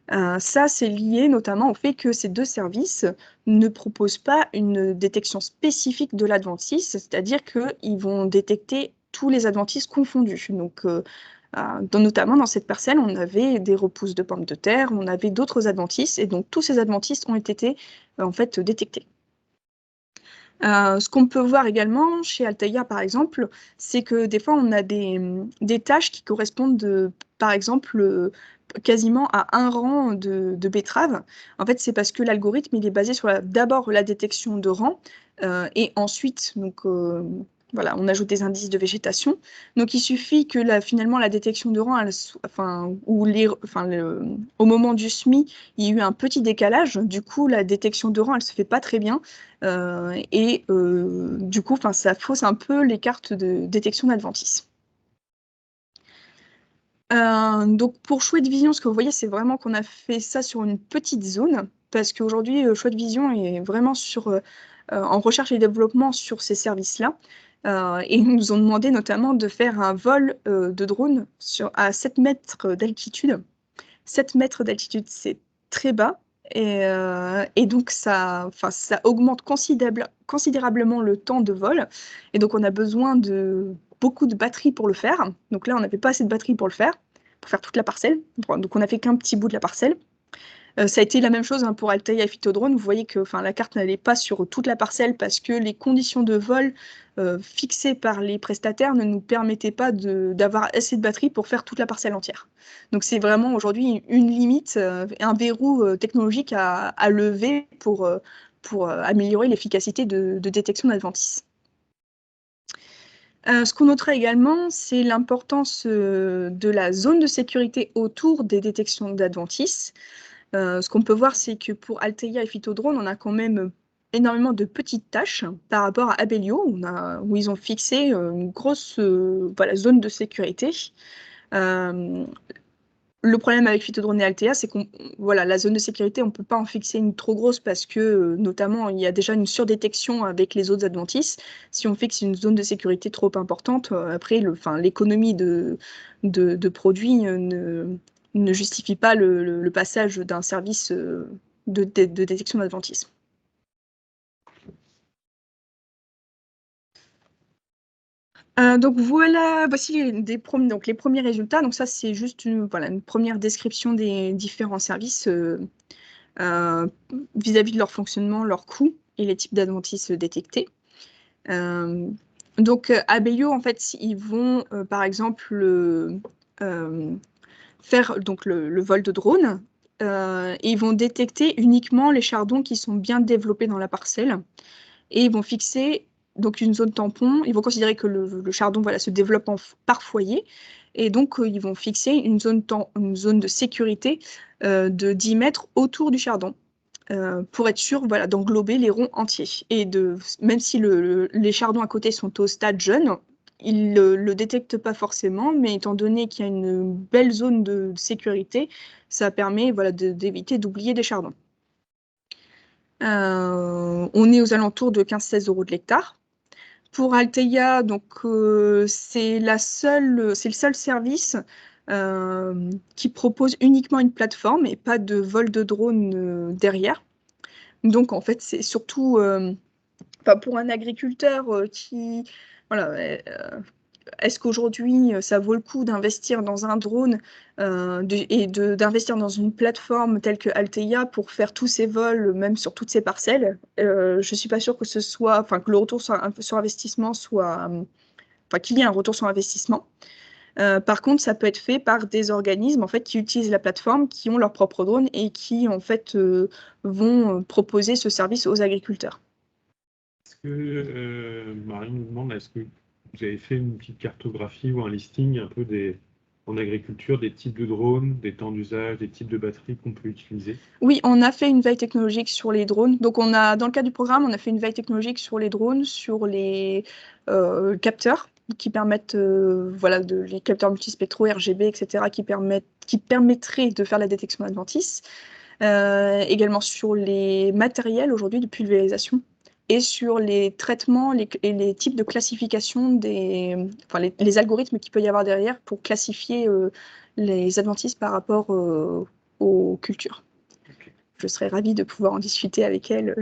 Speaker 1: Ça, c'est lié notamment au fait que ces deux services ne proposent pas une détection spécifique de l'adventice, c'est-à-dire qu'ils vont détecter tous les adventices confondus. Donc, notamment dans cette parcelle, on avait des repousses de pommes de terre, on avait d'autres adventices, et donc tous ces adventices ont été en fait détectés. Ce qu'on peut voir également chez Alteia, par exemple, c'est que des fois, on a des tâches qui correspondent, par exemple, quasiment à un rang de betteraves. En fait, c'est parce que l'algorithme il est basé sur d'abord la détection de rang et ensuite, donc, voilà, on ajoute des indices de végétation. Donc, il suffit que finalement la détection de rang, au moment du SMI, il y a eu un petit décalage. Du coup, la détection de rang, elle se fait pas très bien. Du coup, ça fausse un peu les cartes de détection d'adventice. Donc pour Chouette Vision, ce que vous voyez, c'est vraiment qu'on a fait ça sur une petite zone, parce qu'aujourd'hui, Chouette Vision est vraiment en recherche et développement sur ces services-là. Et ils nous ont demandé notamment de faire un vol de drone à 7 mètres d'altitude. 7 mètres d'altitude, c'est très bas. Et donc, ça augmente considérablement le temps de vol. Et donc, on a besoin de beaucoup de batterie pour le faire. Donc là, on n'avait pas assez de batterie pour le faire, pour faire toute la parcelle. Donc, on n'a fait qu'un petit bout de la parcelle. Ça a été la même chose hein, pour Alteia et Phytodrone. Vous voyez que la carte n'allait pas sur toute la parcelle parce que les conditions de vol fixées par les prestataires ne nous permettaient pas d'avoir assez de batterie pour faire toute la parcelle entière. Donc c'est vraiment aujourd'hui une limite, un verrou technologique à lever pour améliorer l'efficacité de détection d'adventice. Ce qu'on notera également, c'est l'importance de la zone de sécurité autour des détections d'adventice. Ce qu'on peut voir, c'est que pour Alteia et Phytodrone, on a quand même énormément de petites tâches par rapport à Abellio, où ils ont fixé une grosse zone de sécurité. Le problème avec Phytodrone et Alteia, c'est la zone de sécurité, on ne peut pas en fixer une trop grosse parce que, notamment, il y a déjà une surdétection avec les autres adventices. Si on fixe une zone de sécurité trop importante, après, l'économie de produits ne justifie pas le passage d'un service de détection d'adventisme. Donc voici les premiers résultats. Donc ça, c'est juste une première description des différents services vis-à-vis de leur fonctionnement, leurs coûts et les types d'adventices détectés. Donc Abellio, en fait, ils vont par exemple faire donc le vol de drone et ils vont détecter uniquement les chardons qui sont bien développés dans la parcelle et ils vont fixer donc une zone tampon. Ils vont considérer que le chardon se développe par foyer et donc ils vont fixer une zone de sécurité de 10 mètres autour du chardon. Pour être sûr d'englober les ronds entiers. Et même si les chardons à côté sont au stade jeune, ils ne le détectent pas forcément, mais étant donné qu'il y a une belle zone de sécurité, ça permet d'éviter d'oublier des chardons. On est aux alentours de 15-16 € de l'hectare. Pour Alteia, c'est le seul service qui propose uniquement une plateforme et pas de vol de drone derrière. Donc, en fait, c'est surtout pour un agriculteur qui. Est-ce qu'aujourd'hui, ça vaut le coup d'investir dans un drone et d'investir dans une plateforme telle que Alteia pour faire tous ces vols, même sur toutes ces parcelles? Je ne suis pas sûre que que le retour sur investissement qu'il y ait un retour sur investissement. Par contre, ça peut être fait par des organismes en fait, qui utilisent la plateforme, qui ont leur propre drone et qui en fait, vont proposer ce service aux agriculteurs.
Speaker 3: Est-ce que, Marie nous demande, est-ce que vous avez fait une petite cartographie ou un listing un peu en agriculture, des types de drones, des temps d'usage, des types de batteries qu'on peut utiliser?
Speaker 1: Oui, on a fait une veille technologique sur les drones. Donc, dans le cadre du programme, on a fait une veille technologique sur les drones, sur les capteurs qui permettent, les capteurs multispectraux, RGB, etc., qui permettraient de faire la détection d'adventices. Également sur les matériels aujourd'hui de pulvérisation et sur les traitements et les types de classification les algorithmes qu'il peut y avoir derrière pour classifier les adventices par rapport aux cultures. Okay. Je serais ravie de pouvoir en discuter avec elle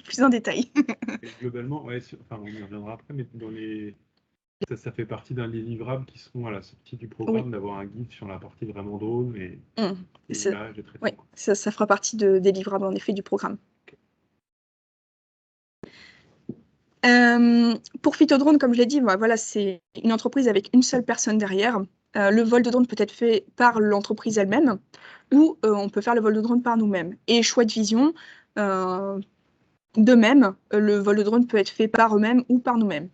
Speaker 1: plus en détail.
Speaker 3: Et globalement, on y reviendra après, mais ça fait partie d'un des livrables qui seront à la sortie du programme, d'avoir un guide sur la partie vraiment drone et images et traitements.
Speaker 1: Oui, ça fera partie des livrables en effet du programme. Pour Phytodrone, comme je l'ai dit, c'est une entreprise avec une seule personne derrière. Le vol de drone peut être fait par l'entreprise elle-même ou on peut faire le vol de drone par nous-mêmes. Et Chouette Vision, de même, le vol de drone peut être fait par eux-mêmes ou par nous-mêmes.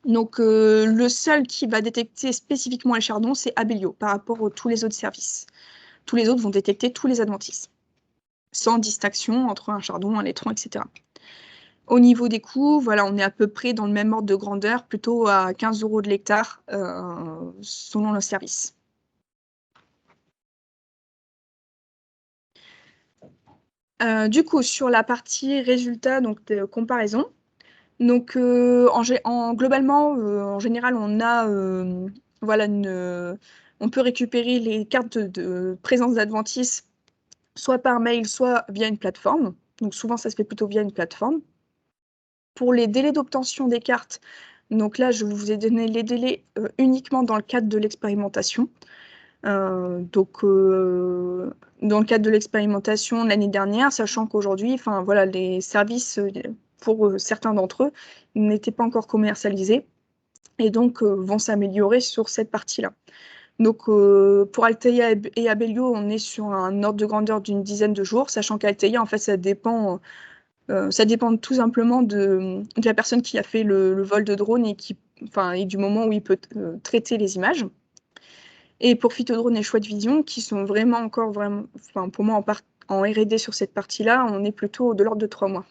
Speaker 1: Donc, le seul qui va détecter spécifiquement les chardons, c'est Abellio par rapport à tous les autres services. Tous les autres vont détecter tous les adventices, sans distinction entre un chardon, un laitron, etc. Au niveau des coûts, on est à peu près dans le même ordre de grandeur, plutôt à 15 € de l'hectare selon le service. Du coup, sur la partie résultats de comparaison, donc globalement, en général, on a on peut récupérer les cartes de présence d'adventices soit par mail, soit via une plateforme. Donc souvent, ça se fait plutôt via une plateforme. Pour les délais d'obtention des cartes, donc là, je vous ai donné les délais uniquement dans le cadre de l'expérimentation. Dans le cadre de l'expérimentation l'année dernière, sachant qu'aujourd'hui, les services, pour certains d'entre eux, n'étaient pas encore commercialisés et donc vont s'améliorer sur cette partie-là. Donc, pour Alteia et Abellio, on est sur un ordre de grandeur d'une dizaine de jours, sachant qu'Alteia, en fait, ça dépend tout simplement de la personne qui a fait le vol de drone et du moment où il peut traiter les images. Et pour Phytodrone et Chouette Vision, qui sont pour moi en R&D sur cette partie-là, on est plutôt de l'ordre de 3 mois.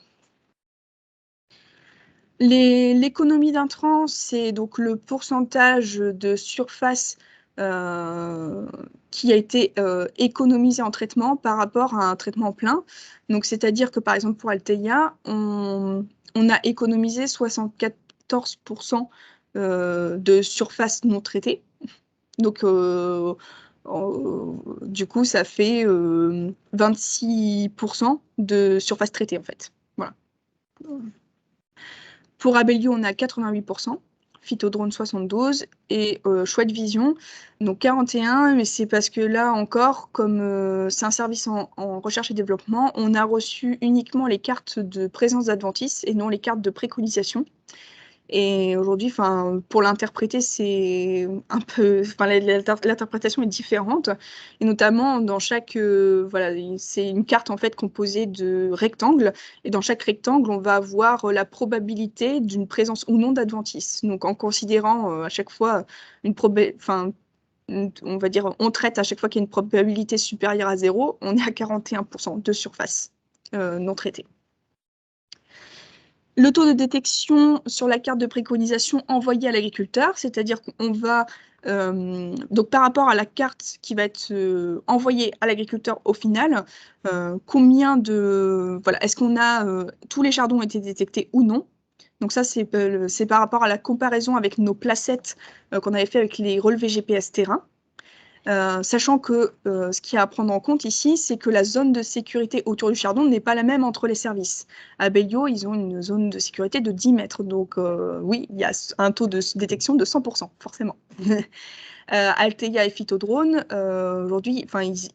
Speaker 1: L'économie d'intrants, c'est donc le pourcentage de surface qui a été économisé en traitement par rapport à un traitement plein. Donc, c'est-à-dire que, par exemple, pour Alteia, on a économisé 74% de surface non traitée. Donc, du coup, ça fait 26% de surface traitée, en fait. Voilà. Pour Abellio, on a 88%. Phytodrone 72 et Chouette Vision, donc 41, mais c'est parce que là encore, comme c'est un service en recherche et développement, on a reçu uniquement les cartes de présence d'adventices et non les cartes de préconisation. Et aujourd'hui, pour l'interpréter, c'est un peu, l'interprétation est différente. Et notamment, dans chaque, c'est une carte en fait composée de rectangles. Et dans chaque rectangle, on va avoir la probabilité d'une présence ou non d'adventices. Donc, en considérant à chaque fois on va dire, on traite à chaque fois qu'il y a une probabilité supérieure à 0, on est à 41% de surface non traitée. Le taux de détection sur la carte de préconisation envoyée à l'agriculteur, c'est-à-dire qu'on va, donc par rapport à la carte qui va être envoyée à l'agriculteur au final, combien de, est-ce qu'on a, tous les chardons ont été détectés ou non? Donc ça, c'est par rapport à la comparaison avec nos placettes qu'on avait fait avec les relevés GPS terrain. Sachant que ce qu'il y a à prendre en compte ici, c'est que la zone de sécurité autour du chardon n'est pas la même entre les services. À Bellio, ils ont une zone de sécurité de 10 mètres, donc oui, il y a un taux de détection de 100%, forcément. Alteia et Phytodrone, aujourd'hui,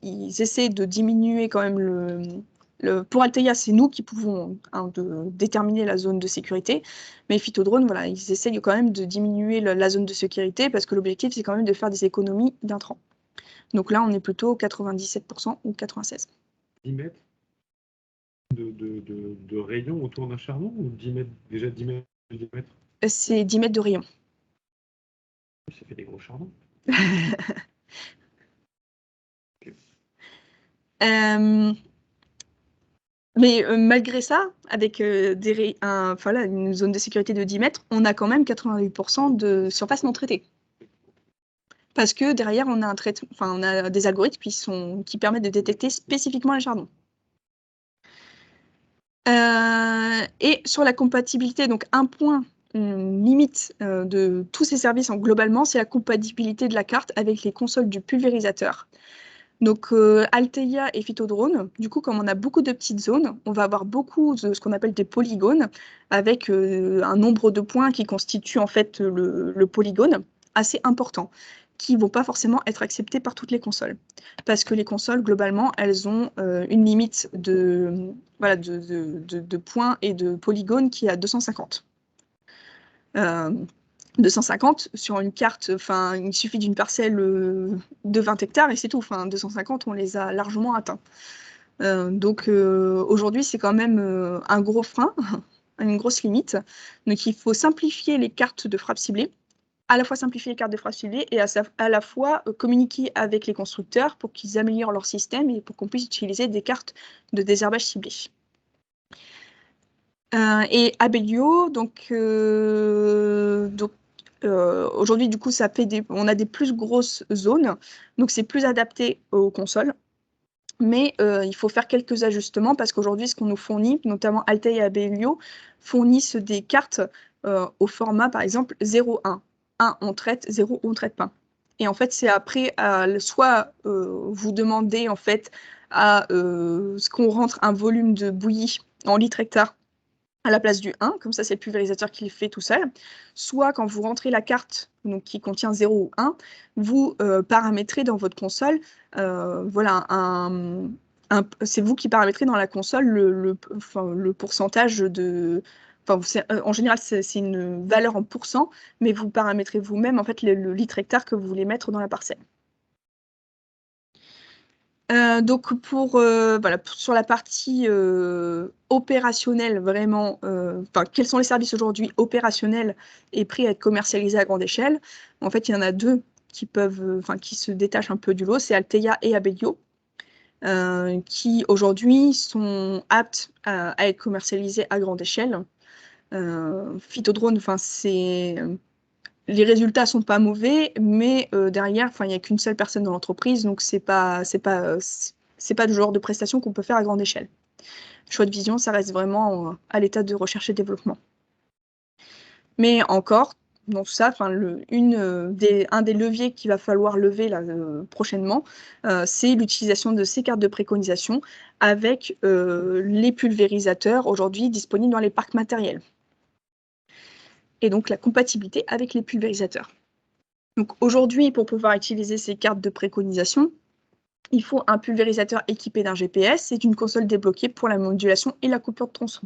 Speaker 1: ils essaient de diminuer quand même pour Alteia, c'est nous qui pouvons déterminer la zone de sécurité, mais Phytodrone, voilà, ils essayent quand même de diminuer la zone de sécurité parce que l'objectif, c'est quand même de faire des économies d'intrants. Donc là, on est plutôt 97% ou 96%.
Speaker 3: 10 mètres de rayon autour d'un chardon ou 10 mètres, déjà 10 mètres de diamètre?
Speaker 1: C'est 10 mètres de rayon.
Speaker 3: Ça fait des gros chardons. Okay.
Speaker 1: Mais malgré ça, avec une zone de sécurité de 10 mètres, on a quand même 88% de surface non traitée. Parce que derrière, on a des algorithmes qui permettent de détecter spécifiquement les chardons. Et sur la compatibilité, donc un point limite de tous ces services globalement, c'est la compatibilité de la carte avec les consoles du pulvérisateur. Donc Alteia et Phytodrone, du coup, comme on a beaucoup de petites zones, on va avoir beaucoup de ce qu'on appelle des polygones, avec un nombre de points qui constitue en fait le polygone assez important, qui ne vont pas forcément être acceptés par toutes les consoles. Parce que les consoles, globalement, elles ont une limite de points et de polygones qui est à 250. 250 sur une carte, il suffit d'une parcelle de 20 hectares et c'est tout. 250, on les a largement atteints. Donc aujourd'hui, c'est quand même un gros frein, une grosse limite. Donc il faut simplifier les cartes de frappe ciblée, à la fois simplifier les cartes de frappe ciblée et à la fois communiquer avec les constructeurs pour qu'ils améliorent leur système et pour qu'on puisse utiliser des cartes de désherbage ciblé. Et à Bellio, aujourd'hui, du coup, on a des plus grosses zones, donc c'est plus adapté aux consoles. Mais il faut faire quelques ajustements parce qu'aujourd'hui, ce qu'on nous fournit, notamment Alteia et Abellio, fournissent des cartes au format, par exemple, 0,1. 1, on traite, 0, on ne traite pas. Et en fait, c'est après, soit vous demandez en fait à ce qu'on rentre un volume de bouillie en litres hectares à la place du 1, comme ça c'est le pulvérisateur qui le fait tout seul, soit quand vous rentrez la carte donc, qui contient 0 ou 1, vous paramétrez dans votre console, c'est vous qui paramétrez dans la console le pourcentage de... en général, c'est une valeur en pourcent, mais vous paramétrez vous-même en fait le litre hectare que vous voulez mettre dans la parcelle. Donc sur la partie opérationnelle, vraiment, quels sont les services aujourd'hui opérationnels et prêts à être commercialisés à grande échelle? En fait, il y en a deux qui se détachent un peu du lot, c'est Alteia et Abellio, qui aujourd'hui sont aptes à être commercialisés à grande échelle. Phytodrone, les résultats sont pas mauvais, mais derrière, il n'y a qu'une seule personne dans l'entreprise, donc c'est pas le genre de prestation qu'on peut faire à grande échelle. Chouette Vision, ça reste vraiment à l'état de recherche et développement. Mais encore, dans tout ça, un des leviers qu'il va falloir lever là, prochainement, c'est l'utilisation de ces cartes de préconisation avec les pulvérisateurs aujourd'hui disponibles dans les parcs matériels. et donc la compatibilité avec les pulvérisateurs. Donc aujourd'hui, pour pouvoir utiliser ces cartes de préconisation, il faut un pulvérisateur équipé d'un GPS et d'une console débloquée pour la modulation et la coupure de tronçon.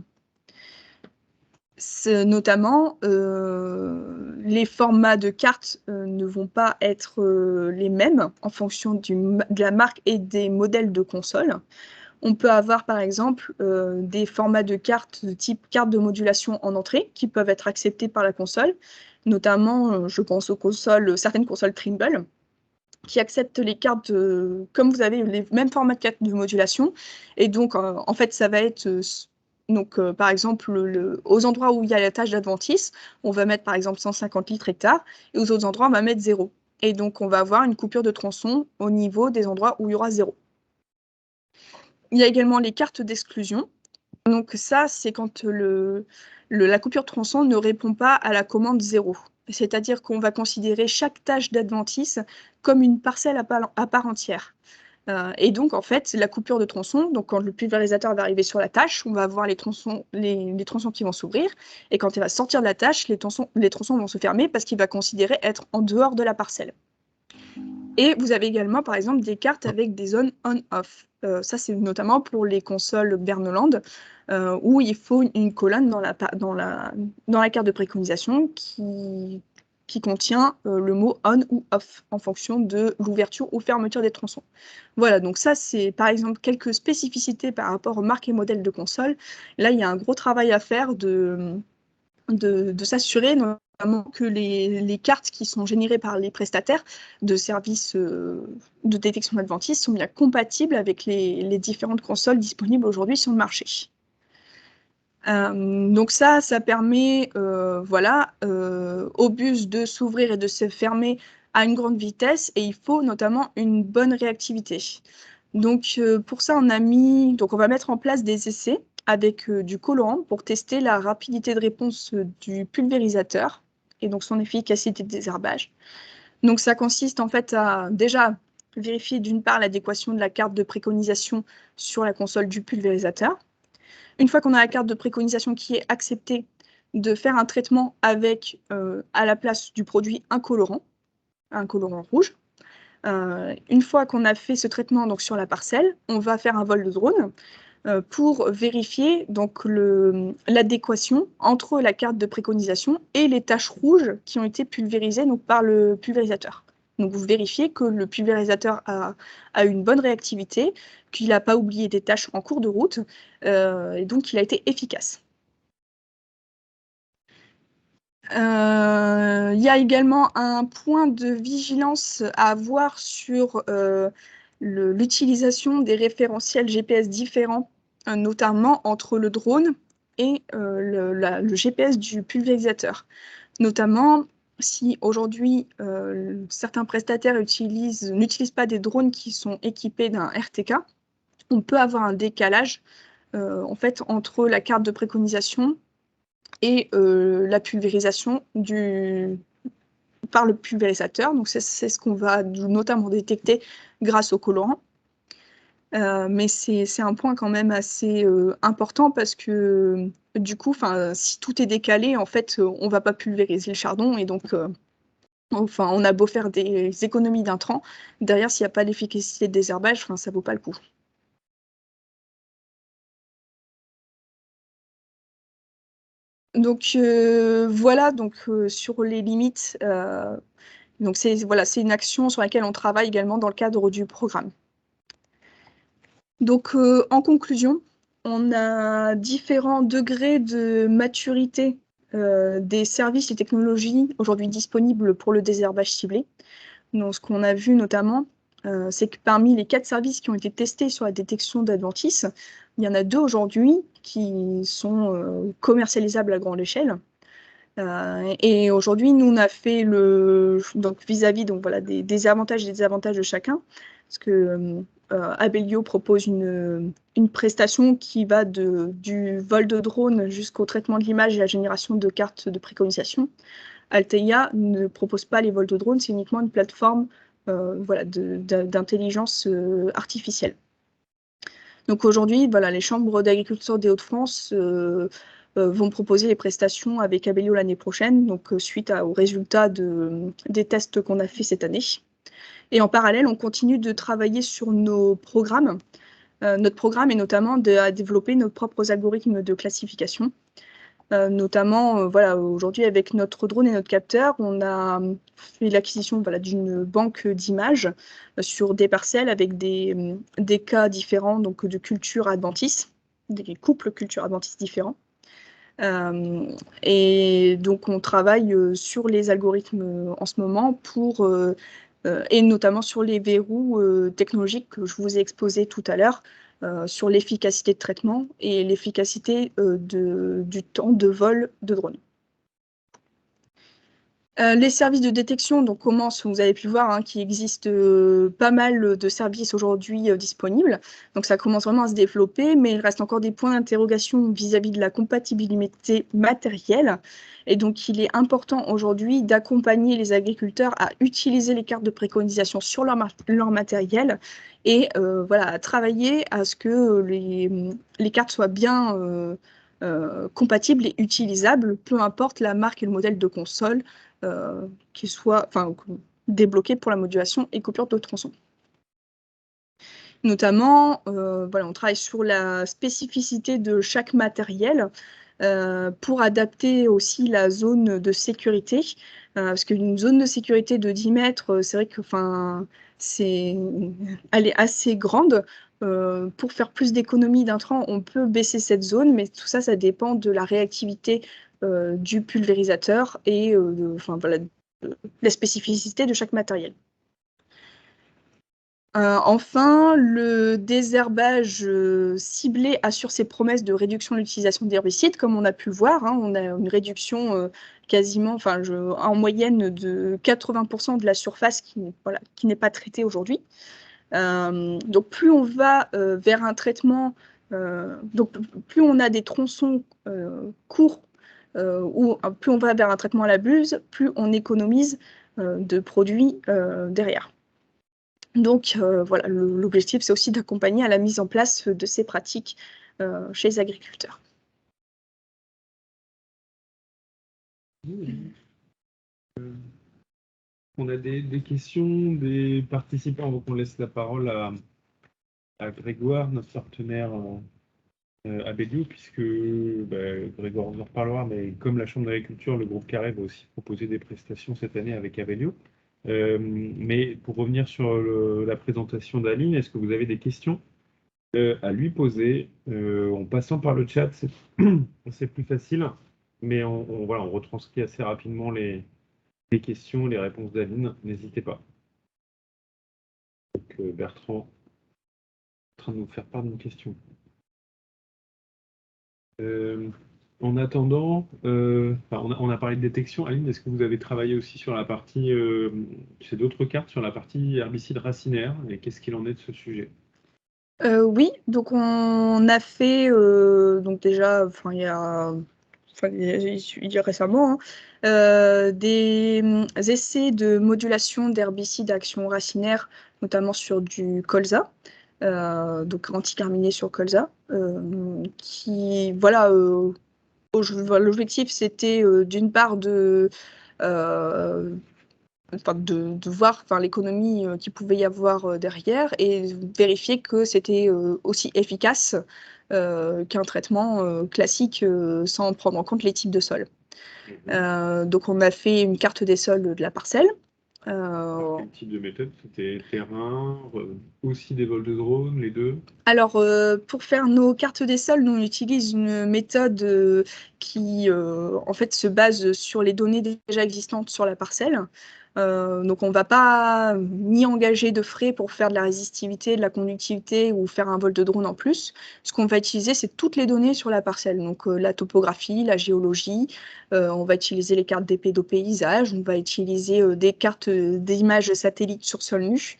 Speaker 1: Notamment, les formats de cartes ne vont pas être les mêmes en fonction de la marque et des modèles de console. On peut avoir par exemple des formats de cartes de type carte de modulation en entrée qui peuvent être acceptés par la console, notamment je pense aux consoles, certaines consoles Trimble qui acceptent les cartes comme vous avez les mêmes formats de cartes de modulation, et donc en fait ça va être par exemple aux endroits où il y a la tâche d'adventice, on va mettre par exemple 150 litres hectares, et aux autres endroits on va mettre 0. Et donc on va avoir une coupure de tronçon au niveau des endroits où il y aura 0. Il y a également les cartes d'exclusion. Donc ça, c'est quand la coupure de tronçon ne répond pas à la commande 0. C'est-à-dire qu'on va considérer chaque tâche d'adventice comme une parcelle à part entière. Et donc, en fait, la coupure de tronçon, donc quand le pulvérisateur va arriver sur la tâche, on va avoir les tronçons qui vont s'ouvrir, et quand il va sortir de la tâche, les tronçons vont se fermer parce qu'il va considérer être en dehors de la parcelle. Et vous avez également, par exemple, des cartes avec des zones on-off. Ça, c'est notamment pour les consoles Berneland, où il faut une colonne dans la carte de préconisation qui contient le mot on ou off en fonction de l'ouverture ou fermeture des tronçons. Voilà, donc ça, c'est par exemple quelques spécificités par rapport aux marques et modèles de consoles. Là, il y a un gros travail à faire de s'assurer notamment que les cartes qui sont générées par les prestataires de services de détection d'adventice sont bien compatibles avec les différentes consoles disponibles aujourd'hui sur le marché. Donc ça permet au bus de s'ouvrir et de se fermer à une grande vitesse, et il faut notamment une bonne réactivité. Donc pour ça, on va mettre en place des essais avec du colorant pour tester la rapidité de réponse du pulvérisateur et donc son efficacité de désherbage. Donc ça consiste en fait à déjà vérifier d'une part l'adéquation de la carte de préconisation sur la console du pulvérisateur. Une fois qu'on a la carte de préconisation qui est acceptée, de faire un traitement avec, à la place du produit, un colorant rouge. Une fois qu'on a fait ce traitement donc, sur la parcelle, on va faire un vol de drone pour vérifier l'adéquation entre la carte de préconisation et les taches rouges qui ont été pulvérisées donc, par le pulvérisateur. Donc vous vérifiez que le pulvérisateur a une bonne réactivité, qu'il n'a pas oublié des tâches en cours de route, et donc qu'il a été efficace. Il y a également un point de vigilance à avoir sur l'utilisation des référentiels GPS différents, notamment entre le drone et le GPS du pulvérisateur. Notamment, si aujourd'hui certains prestataires n'utilisent pas des drones qui sont équipés d'un RTK, on peut avoir un décalage en fait, entre la carte de préconisation et la pulvérisation par le pulvérisateur. Donc c'est ce qu'on va notamment détecter grâce au colorant. Mais c'est un point quand même assez important parce que du coup, si tout est décalé, en fait, on ne va pas pulvériser le chardon, et donc on a beau faire des économies d'intrants, derrière, s'il n'y a pas d'efficacité de désherbage, ça ne vaut pas le coup. Donc voilà, sur les limites, donc c'est une action sur laquelle on travaille également dans le cadre du programme. Donc en conclusion, on a différents degrés de maturité des services et technologies aujourd'hui disponibles pour le désherbage ciblé. Donc ce qu'on a vu notamment, c'est que parmi les 4 services qui ont été testés sur la détection d'adventices, il y en a 2 aujourd'hui qui sont commercialisables à grande échelle. Et aujourd'hui, nous, on a fait vis-à-vis des avantages et des désavantages de chacun, parce que Abellio propose une prestation qui va du vol de drone jusqu'au traitement de l'image et la génération de cartes de préconisation. Alteia ne propose pas les vols de drone, c'est uniquement une plateforme d'intelligence artificielle. Donc aujourd'hui, les chambres d'agriculture des Hauts-de-France vont proposer les prestations avec Abellio l'année prochaine, donc suite aux résultats des tests qu'on a fait cette année. Et en parallèle, on continue de travailler sur nos programmes. Notre programme est notamment à développer nos propres algorithmes de classification. Notamment, voilà, aujourd'hui, avec notre drone et notre capteur, on a fait l'acquisition d'une banque d'images sur des parcelles avec des cas différents, donc de culture adventice, des couples culture adventice différents. Et donc, on travaille sur les algorithmes en ce moment et notamment sur les verrous technologiques que je vous ai exposés tout à l'heure, sur l'efficacité de traitement et l'efficacité du temps de vol de drone. Les services de détection donc, commencent, vous avez pu voir, hein, qu'il existe pas mal de services aujourd'hui disponibles. Donc ça commence vraiment à se développer, mais il reste encore des points d'interrogation vis-à-vis de la compatibilité matérielle. Et donc il est important aujourd'hui d'accompagner les agriculteurs à utiliser les cartes de préconisation sur leur matériel et voilà, à travailler à ce que les cartes soient bien compatibles et utilisables, peu importe la marque et le modèle de console, qui soit débloqué pour la modulation et coupure de tronçons. Notamment, voilà, on travaille sur la spécificité de chaque matériel pour adapter aussi la zone de sécurité, parce qu'une zone de sécurité de 10 mètres, c'est vrai que elle est assez grande. Pour faire plus d'économies d'intrants, on peut baisser cette zone, mais tout ça, ça dépend de la réactivité du pulvérisateur et voilà, la spécificité de chaque matériel. Enfin, le désherbage ciblé assure ses promesses de réduction de l'utilisation d'herbicides, comme on a pu le voir, hein, on a une réduction quasiment, en moyenne de 80% de la surface qui n'est pas traitée aujourd'hui. Donc plus on va vers un traitement, donc plus on a des tronçons courts, ou plus on va vers un traitement à la buse, plus on économise de produits derrière. Donc voilà, l'objectif, c'est aussi d'accompagner à la mise en place de ces pratiques chez les agriculteurs.
Speaker 3: On a des questions des participants, donc on laisse la parole à Grégoire, notre partenaire Abellio, puisque Grégoire en reparlera, mais comme la Chambre d'agriculture, le groupe Carré va aussi proposer des prestations cette année avec Abellio. Mais pour revenir sur la présentation d'Aline, est-ce que vous avez des questions à lui poser en passant par le chat? C'est plus facile, mais on retranscrit assez rapidement les questions, les réponses d'Aline. N'hésitez pas. Donc Bertrand est en train de nous faire part d'une question. En attendant, on a parlé de détection. Aline, est-ce que vous avez travaillé aussi sur la partie, c'est d'autres cartes, sur la partie herbicide racinaire, et qu'est-ce qu'il en est de ce sujet?
Speaker 1: Oui, donc on a fait, donc déjà, il y a récemment, hein, des essais de modulation d'herbicides à action racinaire, notamment sur du colza, donc anti-carminé sur colza, qui, voilà, l'objectif, c'était d'une part de voir l'économie qu'il pouvait y avoir derrière et vérifier que c'était aussi efficace qu'un traitement classique sans prendre en compte les types de sols. Donc on a fait une carte des sols de la parcelle.
Speaker 3: Quel type de méthode? C'était terrain, aussi des vols de drone, les deux?
Speaker 1: Alors, pour faire nos cartes des sols, nous on utilise une méthode qui en fait se base sur les données déjà existantes sur la parcelle. Donc on ne va pas ni engager de frais pour faire de la résistivité, de la conductivité ou faire un vol de drone en plus. Ce qu'on va utiliser, c'est toutes les données sur la parcelle, donc la topographie, la géologie, on va utiliser les cartes DP de paysage, on va utiliser des cartes d'images satellites sur sol nu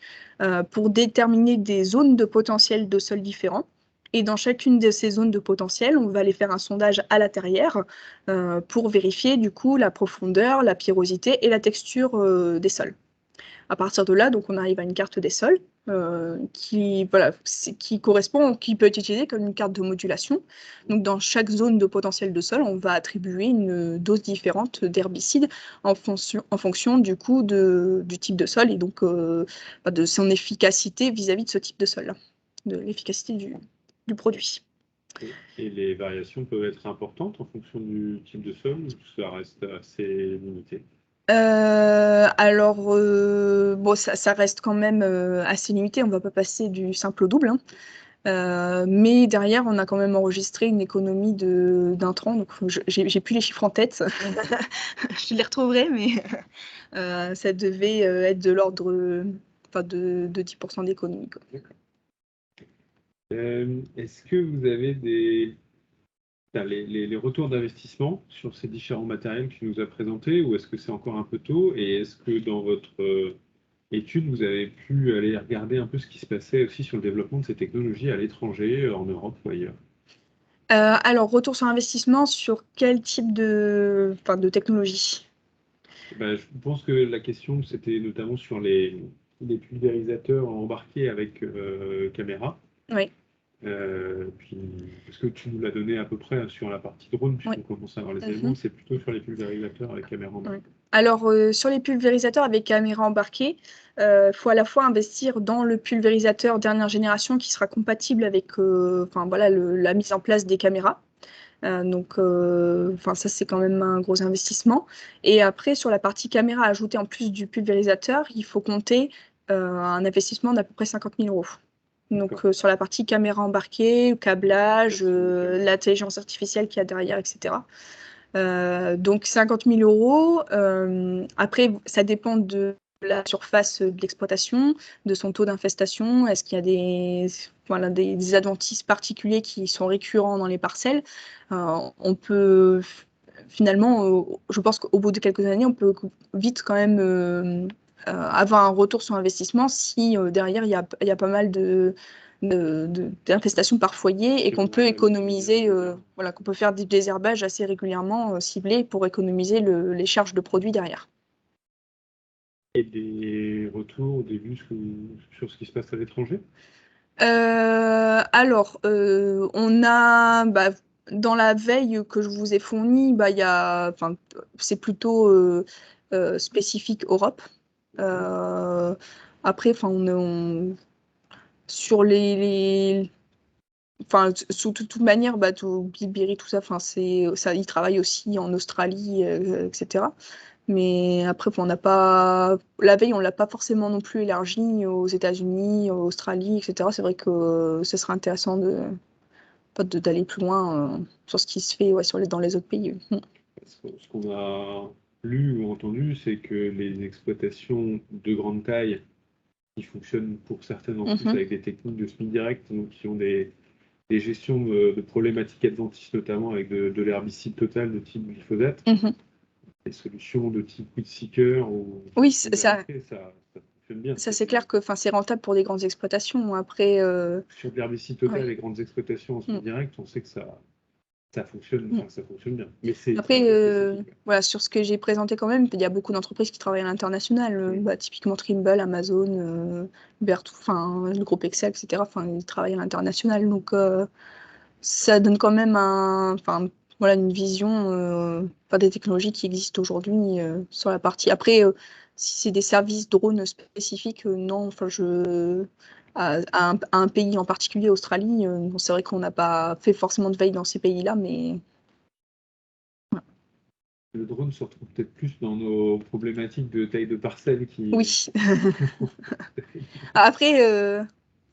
Speaker 1: pour déterminer des zones de potentiel de sol différents. Et dans chacune de ces zones de potentiel, on va aller faire un sondage à la terrière pour vérifier du coup la profondeur, la pierrosité et la texture des sols. À partir de là, donc on arrive à une carte des sols qui correspond, qui peut être utilisée comme une carte de modulation. Donc dans chaque zone de potentiel de sol, on va attribuer une dose différente d'herbicide en fonction du coup du type de sol et donc de son efficacité vis-à-vis de ce type de sol-là, de l'efficacité du produit.
Speaker 3: Et les variations peuvent être importantes en fonction du type de sol, ou ça reste assez limité?
Speaker 1: Alors, bon, ça reste quand même assez limité, on ne va pas passer du simple au double, hein. Mais derrière, on a quand même enregistré une économie d'intrants, donc j'ai plus les chiffres en tête, je les retrouverai, mais ça devait être de l'ordre de 10% d'économie.
Speaker 3: Est-ce que vous avez les retours d'investissement sur ces différents matériels que tu nous as présentés, ou est-ce que c'est encore un peu tôt? Et est-ce que dans votre étude, vous avez pu aller regarder un peu ce qui se passait aussi sur le développement de ces technologies à l'étranger, en Europe ou ailleurs?
Speaker 1: Alors, retour sur investissement sur quel type de technologie?
Speaker 3: Ben, je pense que la question, c'était notamment sur les pulvérisateurs embarqués avec caméra.
Speaker 1: Oui.
Speaker 3: Puis, parce que tu nous l'as donné à peu près sur la partie drone, puisqu'on commence à avoir les éléments, c'est plutôt sur les pulvérisateurs avec caméra embarquée.
Speaker 1: Alors, sur les pulvérisateurs avec caméra embarquée, faut à la fois investir dans le pulvérisateur dernière génération qui sera compatible avec la mise en place des caméras. Ça, c'est quand même un gros investissement. Et après, sur la partie caméra ajoutée en plus du pulvérisateur, il faut compter un investissement d'à peu près 50 000 euros. Donc, sur la partie caméra embarquée, câblage, l'intelligence artificielle qu'il y a derrière, etc. Donc 50 000 euros. Après, ça dépend de la surface de l'exploitation, de son taux d'infestation. Est-ce qu'il y a des adventices particuliers qui sont récurrents dans les parcelles? On peut finalement, je pense qu'au bout de quelques années, on peut vite quand même avoir un retour sur investissement si derrière il y a pas mal d'infestations par foyer et qu'on peut économiser, qu'on peut faire des désherbages assez régulièrement ciblés pour économiser les charges de produits derrière.
Speaker 3: Et des retours au début sur ce qui se passe à l'étranger?
Speaker 1: Alors, on a, dans la veille que je vous ai fournie, c'est plutôt spécifique Europe. Après, sur sous toute manière, BlackBerry, tout ça, ils travaillent aussi en Australie, etc. Mais après, on n'a pas. La veille, on ne l'a pas forcément non plus élargi aux États-Unis, Australie, etc. C'est vrai que ce serait intéressant d'aller plus loin sur ce qui se fait dans les autres pays.
Speaker 3: Ce qu'on a lu ou entendu, c'est que les exploitations de grande taille qui fonctionnent pour certaines en plus avec des techniques de semi-direct, donc qui ont des gestions de problématiques adventices, notamment avec de l'herbicide total de type glyphosate, des solutions de type weedseeker ou
Speaker 1: oui,
Speaker 3: ça fonctionne bien.
Speaker 1: Ça, c'est clair que c'est rentable pour des grandes exploitations. Après,
Speaker 3: sur de l'herbicide total, les grandes exploitations en semi-direct, on sait que ça fonctionne bien. Mais
Speaker 1: après, sur ce que j'ai présenté quand même, il y a beaucoup d'entreprises qui travaillent à l'international. Typiquement Trimble, Amazon, le groupe Excel, etc. Ils travaillent à l'international. Donc, ça donne quand même une vision des technologies qui existent aujourd'hui sur la partie. Après, si c'est des services drones spécifiques, non. À un pays en particulier, Australie, c'est vrai qu'on n'a pas fait forcément de veille dans ces pays-là, mais
Speaker 3: le drone se retrouve peut-être plus dans nos problématiques de taille de parcelle qui.
Speaker 1: Oui. Après,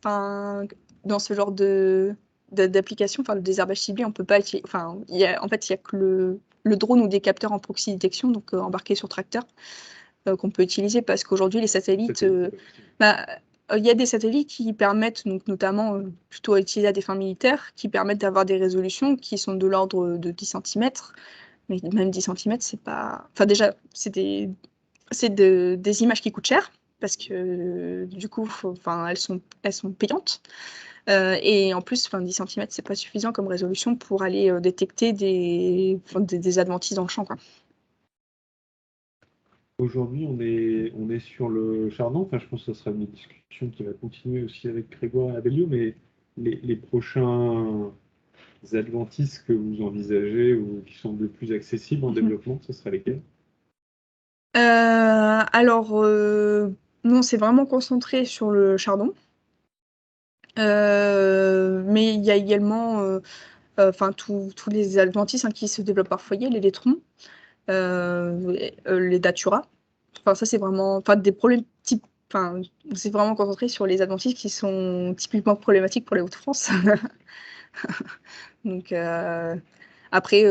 Speaker 1: dans ce genre d'application, le désherbage ciblé, on peut pas utiliser. Il y a que le drone ou des capteurs en proxy détection, donc embarqués sur tracteur, qu'on peut utiliser parce qu'aujourd'hui les satellites, il y a des satellites qui permettent, donc notamment plutôt à utiliser à des fins militaires, qui permettent d'avoir des résolutions qui sont de l'ordre de 10 cm. Mais même 10 cm, c'est pas. Déjà, c'est des images qui coûtent cher parce que du coup, elles sont payantes. Et en plus, 10 cm, c'est pas suffisant comme résolution pour aller détecter des adventices dans le champ, quoi.
Speaker 3: Aujourd'hui, on est sur le chardon. Enfin, je pense que ce sera une discussion qui va continuer aussi avec Grégoire et Abellio, mais les prochains adventices que vous envisagez ou qui semblent plus accessibles en développement, ce sera lesquels?
Speaker 1: Alors, nous, on s'est vraiment concentré sur le chardon. Mais il y a également enfin, tous les adventices qui se développent par foyer, les laitrons, les datura. Enfin, ça, c'est vraiment enfin, des problèmes type. Enfin, on s'est vraiment concentré sur les adventices qui sont typiquement problématiques pour les Hauts-de-France. Donc, après,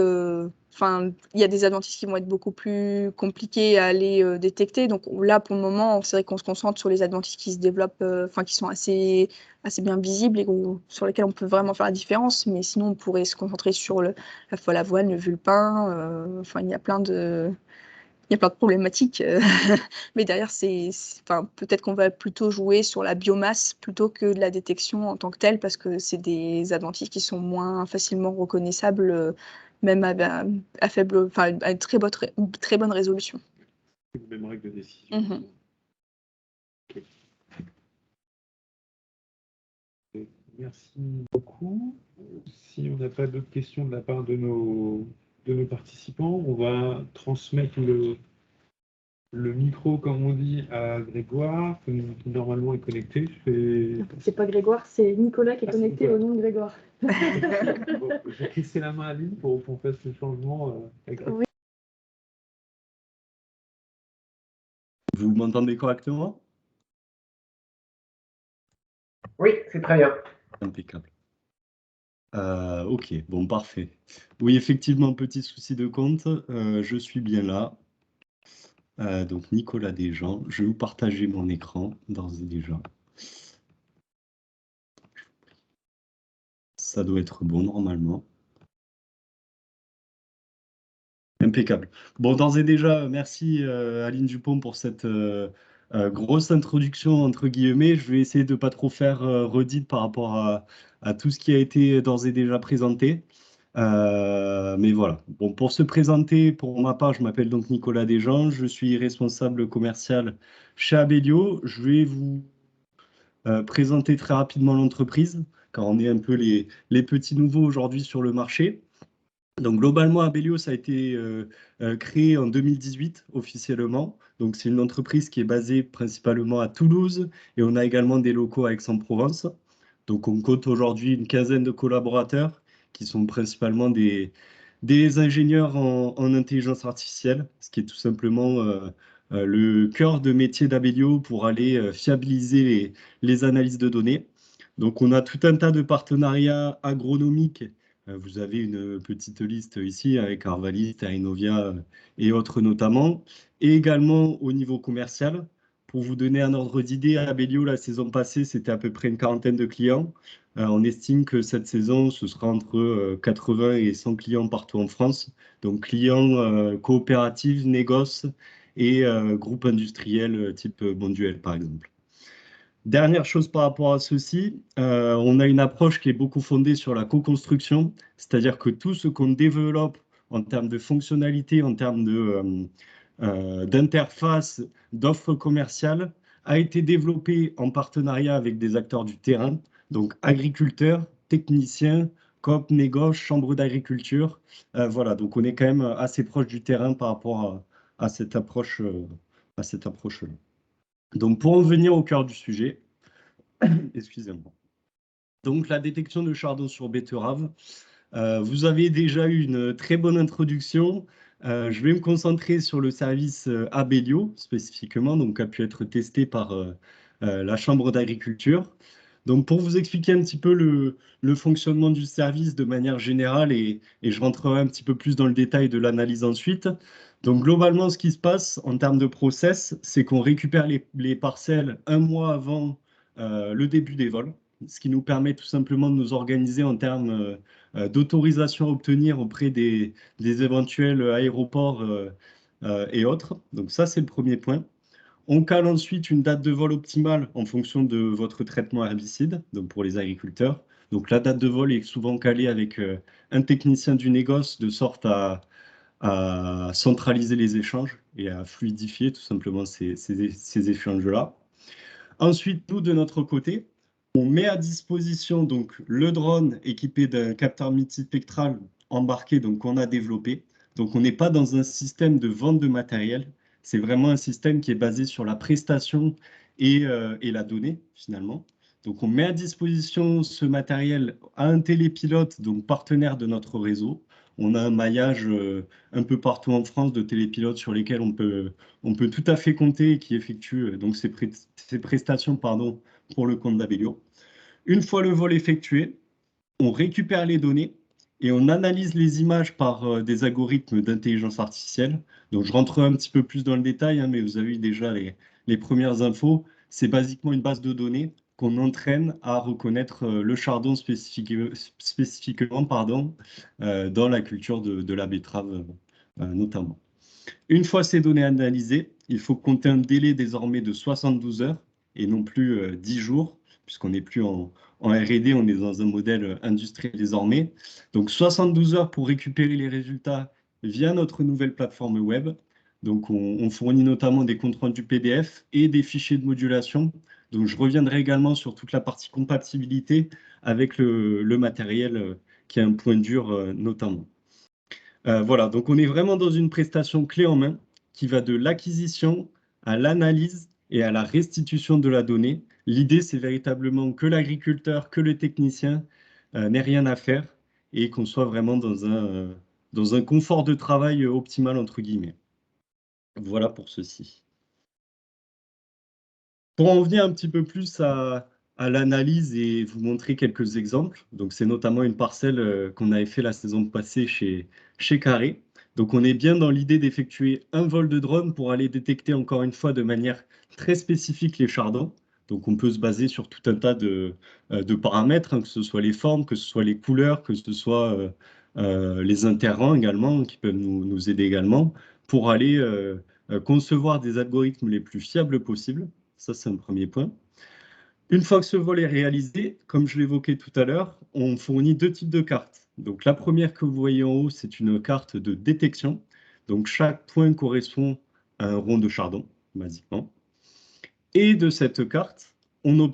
Speaker 1: enfin, il y a des adventices qui vont être beaucoup plus compliqués à aller détecter. Donc là, pour le moment, c'est vrai qu'on se concentre sur les adventices qui se développent, enfin, qui sont assez bien visibles et sur lesquels on peut vraiment faire la différence. Mais sinon, on pourrait se concentrer sur la folle avoine, le vulpin. Enfin, il y a plein de problématiques. Mais derrière, enfin, peut-être qu'on va plutôt jouer sur la biomasse plutôt que de la détection en tant que telle, parce que c'est des adventices qui sont moins facilement reconnaissables, même à faible, enfin, à une très bonne résolution.
Speaker 3: Même règle de décision.
Speaker 1: Mhm.
Speaker 3: Ok. Merci beaucoup. Si on n'a pas d'autres questions de la part de nos participants, on va transmettre le micro, comme on dit, à Grégoire, qui normalement est connecté.
Speaker 2: C'est pas Grégoire, c'est Nicolas qui est connecté au nom de Grégoire.
Speaker 3: Bon, je vais laisser la main à Lynn pour qu'on fasse le changement.
Speaker 2: Oui.
Speaker 4: Vous m'entendez correctement?
Speaker 5: Oui, c'est très bien.
Speaker 4: Impeccable. Ok, bon, parfait. Oui, effectivement, petit souci de compte. Je suis bien là. Donc, Nicolas Desjean. Je vais vous partager mon écran, d'ores et déjà. Ça doit être bon, normalement. Impeccable. Bon, d'ores et déjà, merci Aline Dupont pour cette grosse introduction, entre guillemets. Je vais essayer de ne pas trop faire redite par rapport à tout ce qui a été d'ores et déjà présenté. Mais voilà. Bon, pour se présenter, pour ma part, je m'appelle donc Nicolas Desjean. Je suis responsable commercial chez Abellio. Je vais vous présenter très rapidement l'entreprise, car on est un peu les petits nouveaux aujourd'hui sur le marché. Donc globalement, Abellio, ça a été créé en 2018 officiellement. Donc c'est une entreprise qui est basée principalement à Toulouse et on a également des locaux à Aix-en-Provence. Donc on compte aujourd'hui une quinzaine de collaborateurs qui sont principalement des ingénieurs en intelligence artificielle, ce qui est tout simplement le cœur de métier d'Abellio pour aller fiabiliser les analyses de données. Donc on a tout un tas de partenariats agronomiques. Vous avez une petite liste ici avec Arvalis, Inovia et autres notamment. Et également au niveau commercial. Pour vous donner un ordre d'idée, à Abellio, la saison passée, c'était à peu près une quarantaine de clients. On estime que cette saison, ce sera entre 80 et 100 clients partout en France. Donc clients coopératifs, négoces et groupes industriels type Bonduel, par exemple. Dernière chose par rapport à ceci, on a une approche qui est beaucoup fondée sur la co-construction, c'est-à-dire que tout ce qu'on développe en termes de fonctionnalité, en termes d'interface, d'offres commerciales, a été développé en partenariat avec des acteurs du terrain, donc agriculteurs, techniciens, coop, négoce, chambre d'agriculture. Voilà, donc on est quand même assez proche du terrain par rapport à cette approche-là. Donc, pour en venir au cœur du sujet, excusez-moi. Donc, la détection de chardon sur betterave. Vous avez déjà eu une très bonne introduction. Je vais me concentrer sur le service Abellio, spécifiquement, donc qui a pu être testé par la Chambre d'agriculture. Donc, pour vous expliquer un petit peu le fonctionnement du service de manière générale, et je rentrerai un petit peu plus dans le détail de l'analyse ensuite. Donc, globalement, ce qui se passe en termes de process, c'est qu'on récupère les parcelles un mois avant le début des vols, ce qui nous permet tout simplement de nous organiser en termes d'autorisation à obtenir auprès des éventuels aéroports et autres. Donc, ça, c'est le premier point. On cale ensuite une date de vol optimale en fonction de votre traitement herbicide, donc pour les agriculteurs. Donc la date de vol est souvent calée avec un technicien du négoce de sorte à à centraliser les échanges et à fluidifier tout simplement ces échanges-là. Ensuite, nous, de notre côté, on met à disposition donc, le drone équipé d'un capteur multispectral embarqué qu'on a développé. Donc, on n'est pas dans un système de vente de matériel. C'est vraiment un système qui est basé sur la prestation et la donnée, finalement. Donc, on met à disposition ce matériel à un télépilote, donc partenaire de notre réseau. On a un maillage un peu partout en France de télépilotes sur lesquels on peut tout à fait compter et qui effectuent donc ces prestations pour le compte d'Abellio. Une fois le vol effectué, on récupère les données et on analyse les images par des algorithmes d'intelligence artificielle. Donc, je rentre un petit peu plus dans le détail, hein, mais vous avez eu déjà les premières infos. C'est basiquement une base de données qu'on entraîne à reconnaître le chardon spécifiquement dans la culture de la betterave notamment. Une fois ces données analysées, il faut compter un délai désormais de 72 heures et non plus 10 jours, puisqu'on n'est plus en R&D, on est dans un modèle industriel désormais. Donc 72 heures pour récupérer les résultats via notre nouvelle plateforme web. Donc on fournit notamment des comptes rendus PDF et des fichiers de modulation. Donc je reviendrai également sur toute la partie compatibilité avec le matériel qui est un point dur notamment. Voilà, donc on est vraiment dans une prestation clé en main qui va de l'acquisition à l'analyse et à la restitution de la donnée. L'idée, c'est véritablement que l'agriculteur, que le technicien n'ait rien à faire et qu'on soit vraiment dans un confort de travail optimal, entre guillemets. Voilà pour ceci. Pour en venir un petit peu plus à l'analyse et vous montrer quelques exemples, donc c'est notamment une parcelle qu'on avait fait la saison passée chez Carré. Donc on est bien dans l'idée d'effectuer un vol de drone pour aller détecter encore une fois de manière très spécifique les chardons. Donc on peut se baser sur tout un tas de paramètres, hein, que ce soit les formes, que ce soit les couleurs, que ce soit les interrangs également, qui peuvent nous aider également, pour aller concevoir des algorithmes les plus fiables possibles. Ça, c'est un premier point. Une fois que ce vol est réalisé, comme je l'évoquais tout à l'heure, on fournit deux types de cartes. Donc, la première que vous voyez en haut, c'est une carte de détection. Donc, chaque point correspond à un rond de chardon, basiquement. Et de cette carte, on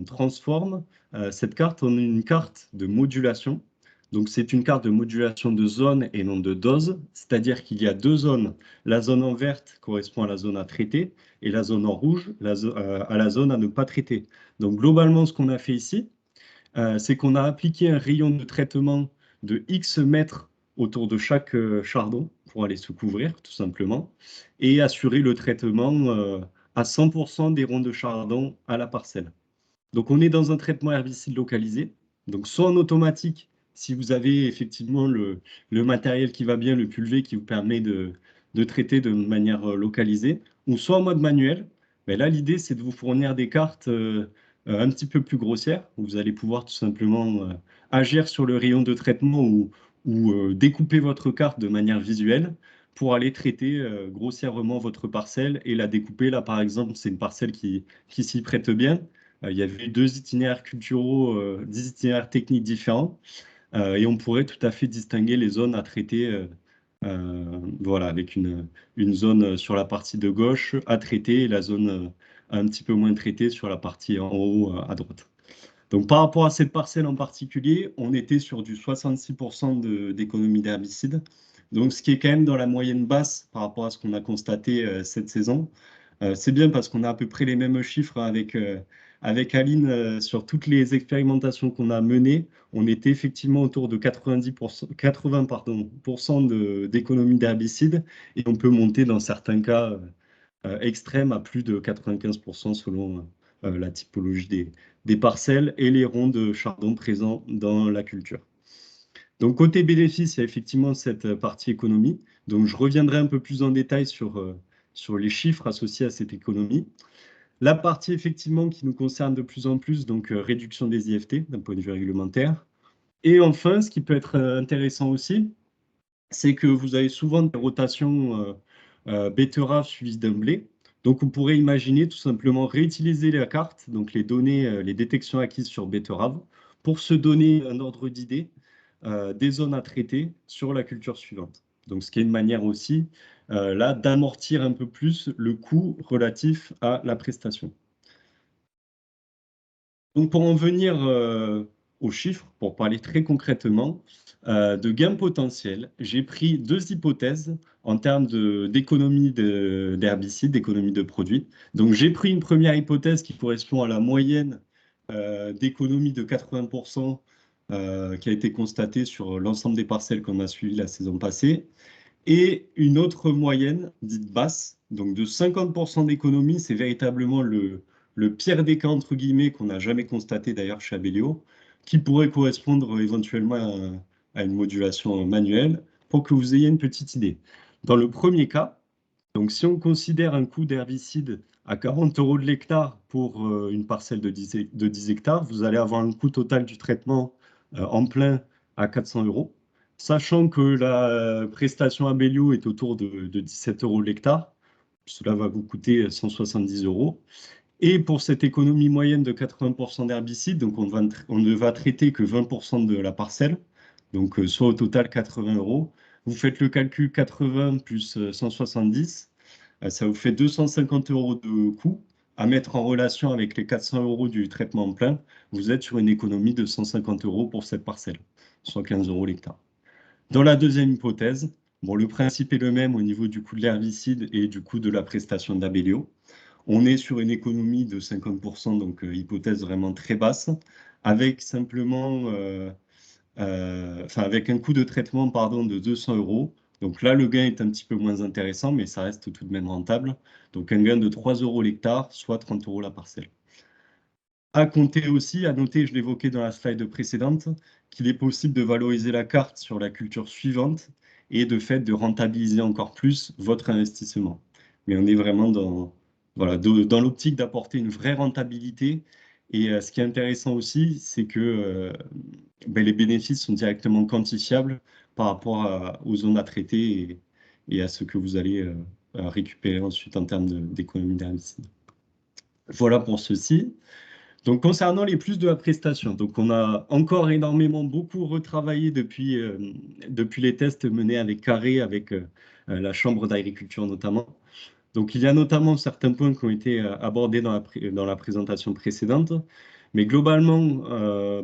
Speaker 4: transforme cette carte en une carte de modulation. Donc, c'est une carte de modulation de zone et non de dose, c'est-à-dire qu'il y a deux zones. La zone en verte correspond à la zone à traiter et la zone en rouge à la zone à ne pas traiter. Donc, globalement, ce qu'on a fait ici, c'est qu'on a appliqué un rayon de traitement de X mètres autour de chaque chardon pour aller se couvrir, tout simplement, et assurer le traitement à 100% des ronds de chardon à la parcelle. Donc, on est dans un traitement herbicide localisé, donc soit en automatique, si vous avez effectivement le matériel qui va bien, le pulvé qui vous permet de traiter de manière localisée, ou soit en mode manuel. Mais là, l'idée, c'est de vous fournir des cartes un petit peu plus grossières, où vous allez pouvoir tout simplement agir sur le rayon de traitement ou découper votre carte de manière visuelle pour aller traiter grossièrement votre parcelle et la découper. Là, par exemple, c'est une parcelle qui s'y prête bien. Il y avait deux itinéraires culturaux, 10 itinéraires techniques différents, et on pourrait tout à fait distinguer les zones à traiter, voilà, avec une zone sur la partie de gauche à traiter et la zone un petit peu moins traitée sur la partie en haut à droite. Donc par rapport à cette parcelle en particulier, on était sur du 66% d'économie d'herbicide, donc ce qui est quand même dans la moyenne basse par rapport à ce qu'on a constaté cette saison. C'est bien parce qu'on a à peu près les mêmes chiffres avec Aline sur toutes les expérimentations qu'on a menées. On était effectivement autour de 80% d'économie d'herbicide et on peut monter dans certains cas extrêmes à plus de 95% selon la typologie des parcelles et les ronds de chardon présents dans la culture. Donc côté bénéfice, il y a effectivement cette partie économie. Donc je reviendrai un peu plus en détail sur les chiffres associés à cette économie. La partie effectivement qui nous concerne de plus en plus, donc réduction des IFT d'un point de vue réglementaire. Et enfin, ce qui peut être intéressant aussi, c'est que vous avez souvent des rotations betterave suivies d'un blé. Donc on pourrait imaginer tout simplement réutiliser la carte, donc les données, les détections acquises sur betterave, pour se donner un ordre d'idée des zones à traiter sur la culture suivante. Donc, ce qui est une manière aussi, là, d'amortir un peu plus le coût relatif à la prestation. Donc, pour en venir aux chiffres, pour parler très concrètement de gains potentiels, j'ai pris 2 hypothèses en termes d'économie d'herbicides, d'économie de produits. Donc, j'ai pris une première hypothèse qui correspond à la moyenne d'économie de 80% qui a été constatée sur l'ensemble des parcelles qu'on a suivies la saison passée, et une autre moyenne dite basse, donc de 50% d'économie. C'est véritablement le pire des cas, entre guillemets, qu'on n'a jamais constaté d'ailleurs chez Abellio, qui pourrait correspondre éventuellement à une modulation manuelle, pour que vous ayez une petite idée. Dans le premier cas, donc si on considère un coût d'herbicide à 40 € de l'hectare pour une parcelle de 10 hectares, vous allez avoir un coût total du traitement en plein à 400 €, sachant que la prestation Abellio est autour de 17 € l'hectare. Cela va vous coûter 170 €. Et pour cette économie moyenne de 80% d'herbicide, donc on ne va traiter que 20% de la parcelle, donc soit au total 80 €. Vous faites le calcul 80 plus 170, ça vous fait 250 € de coût à mettre en relation avec les 400 € du traitement en plein. Vous êtes sur une économie de 150 € pour cette parcelle, soit 15 € l'hectare. Dans la deuxième hypothèse, bon, le principe est le même au niveau du coût de l'herbicide et du coût de la prestation d'Abellio. On est sur une économie de 50%, donc hypothèse vraiment très basse, avec simplement, avec un coût de traitement, pardon, de 200 €. Donc là, le gain est un petit peu moins intéressant, mais ça reste tout de même rentable. Donc un gain de 3 € l'hectare, soit 30 € la parcelle. À compter aussi, à noter, je l'évoquais dans la slide précédente, qu'il est possible de valoriser la carte sur la culture suivante et de fait de rentabiliser encore plus votre investissement. Mais on est vraiment dans, voilà, dans l'optique d'apporter une vraie rentabilité. Et ce qui est intéressant aussi, c'est que les bénéfices sont directement quantifiables par rapport aux zones à traiter et à ce que vous allez récupérer ensuite en termes d'économie d'herbicide. Voilà pour ceci. Donc, concernant les plus de la prestation, donc on a encore énormément beaucoup retravaillé depuis les tests menés avec Carré, avec la Chambre d'agriculture notamment. Donc, il y a notamment certains points qui ont été abordés dans la présentation précédente. Mais globalement,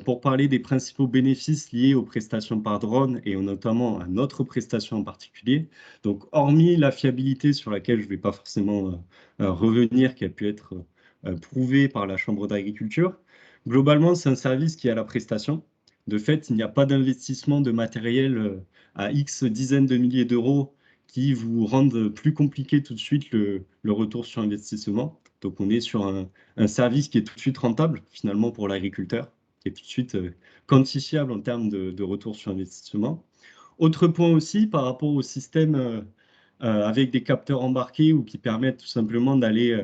Speaker 4: pour parler des principaux bénéfices liés aux prestations par drone et notamment à notre prestation en particulier, donc hormis la fiabilité sur laquelle je ne vais pas forcément revenir, qui a pu être prouvée par la Chambre d'agriculture, globalement, c'est un service qui a la prestation. De fait, il n'y a pas d'investissement de matériel à X dizaines de milliers d'euros qui vous rendent plus compliqué tout de suite le retour sur investissement. Donc, on est sur un service qui est tout de suite rentable, finalement, pour l'agriculteur, qui est tout de suite quantifiable en termes de retour sur investissement. Autre point aussi, par rapport au système avec des capteurs embarqués ou qui permettent tout simplement d'aller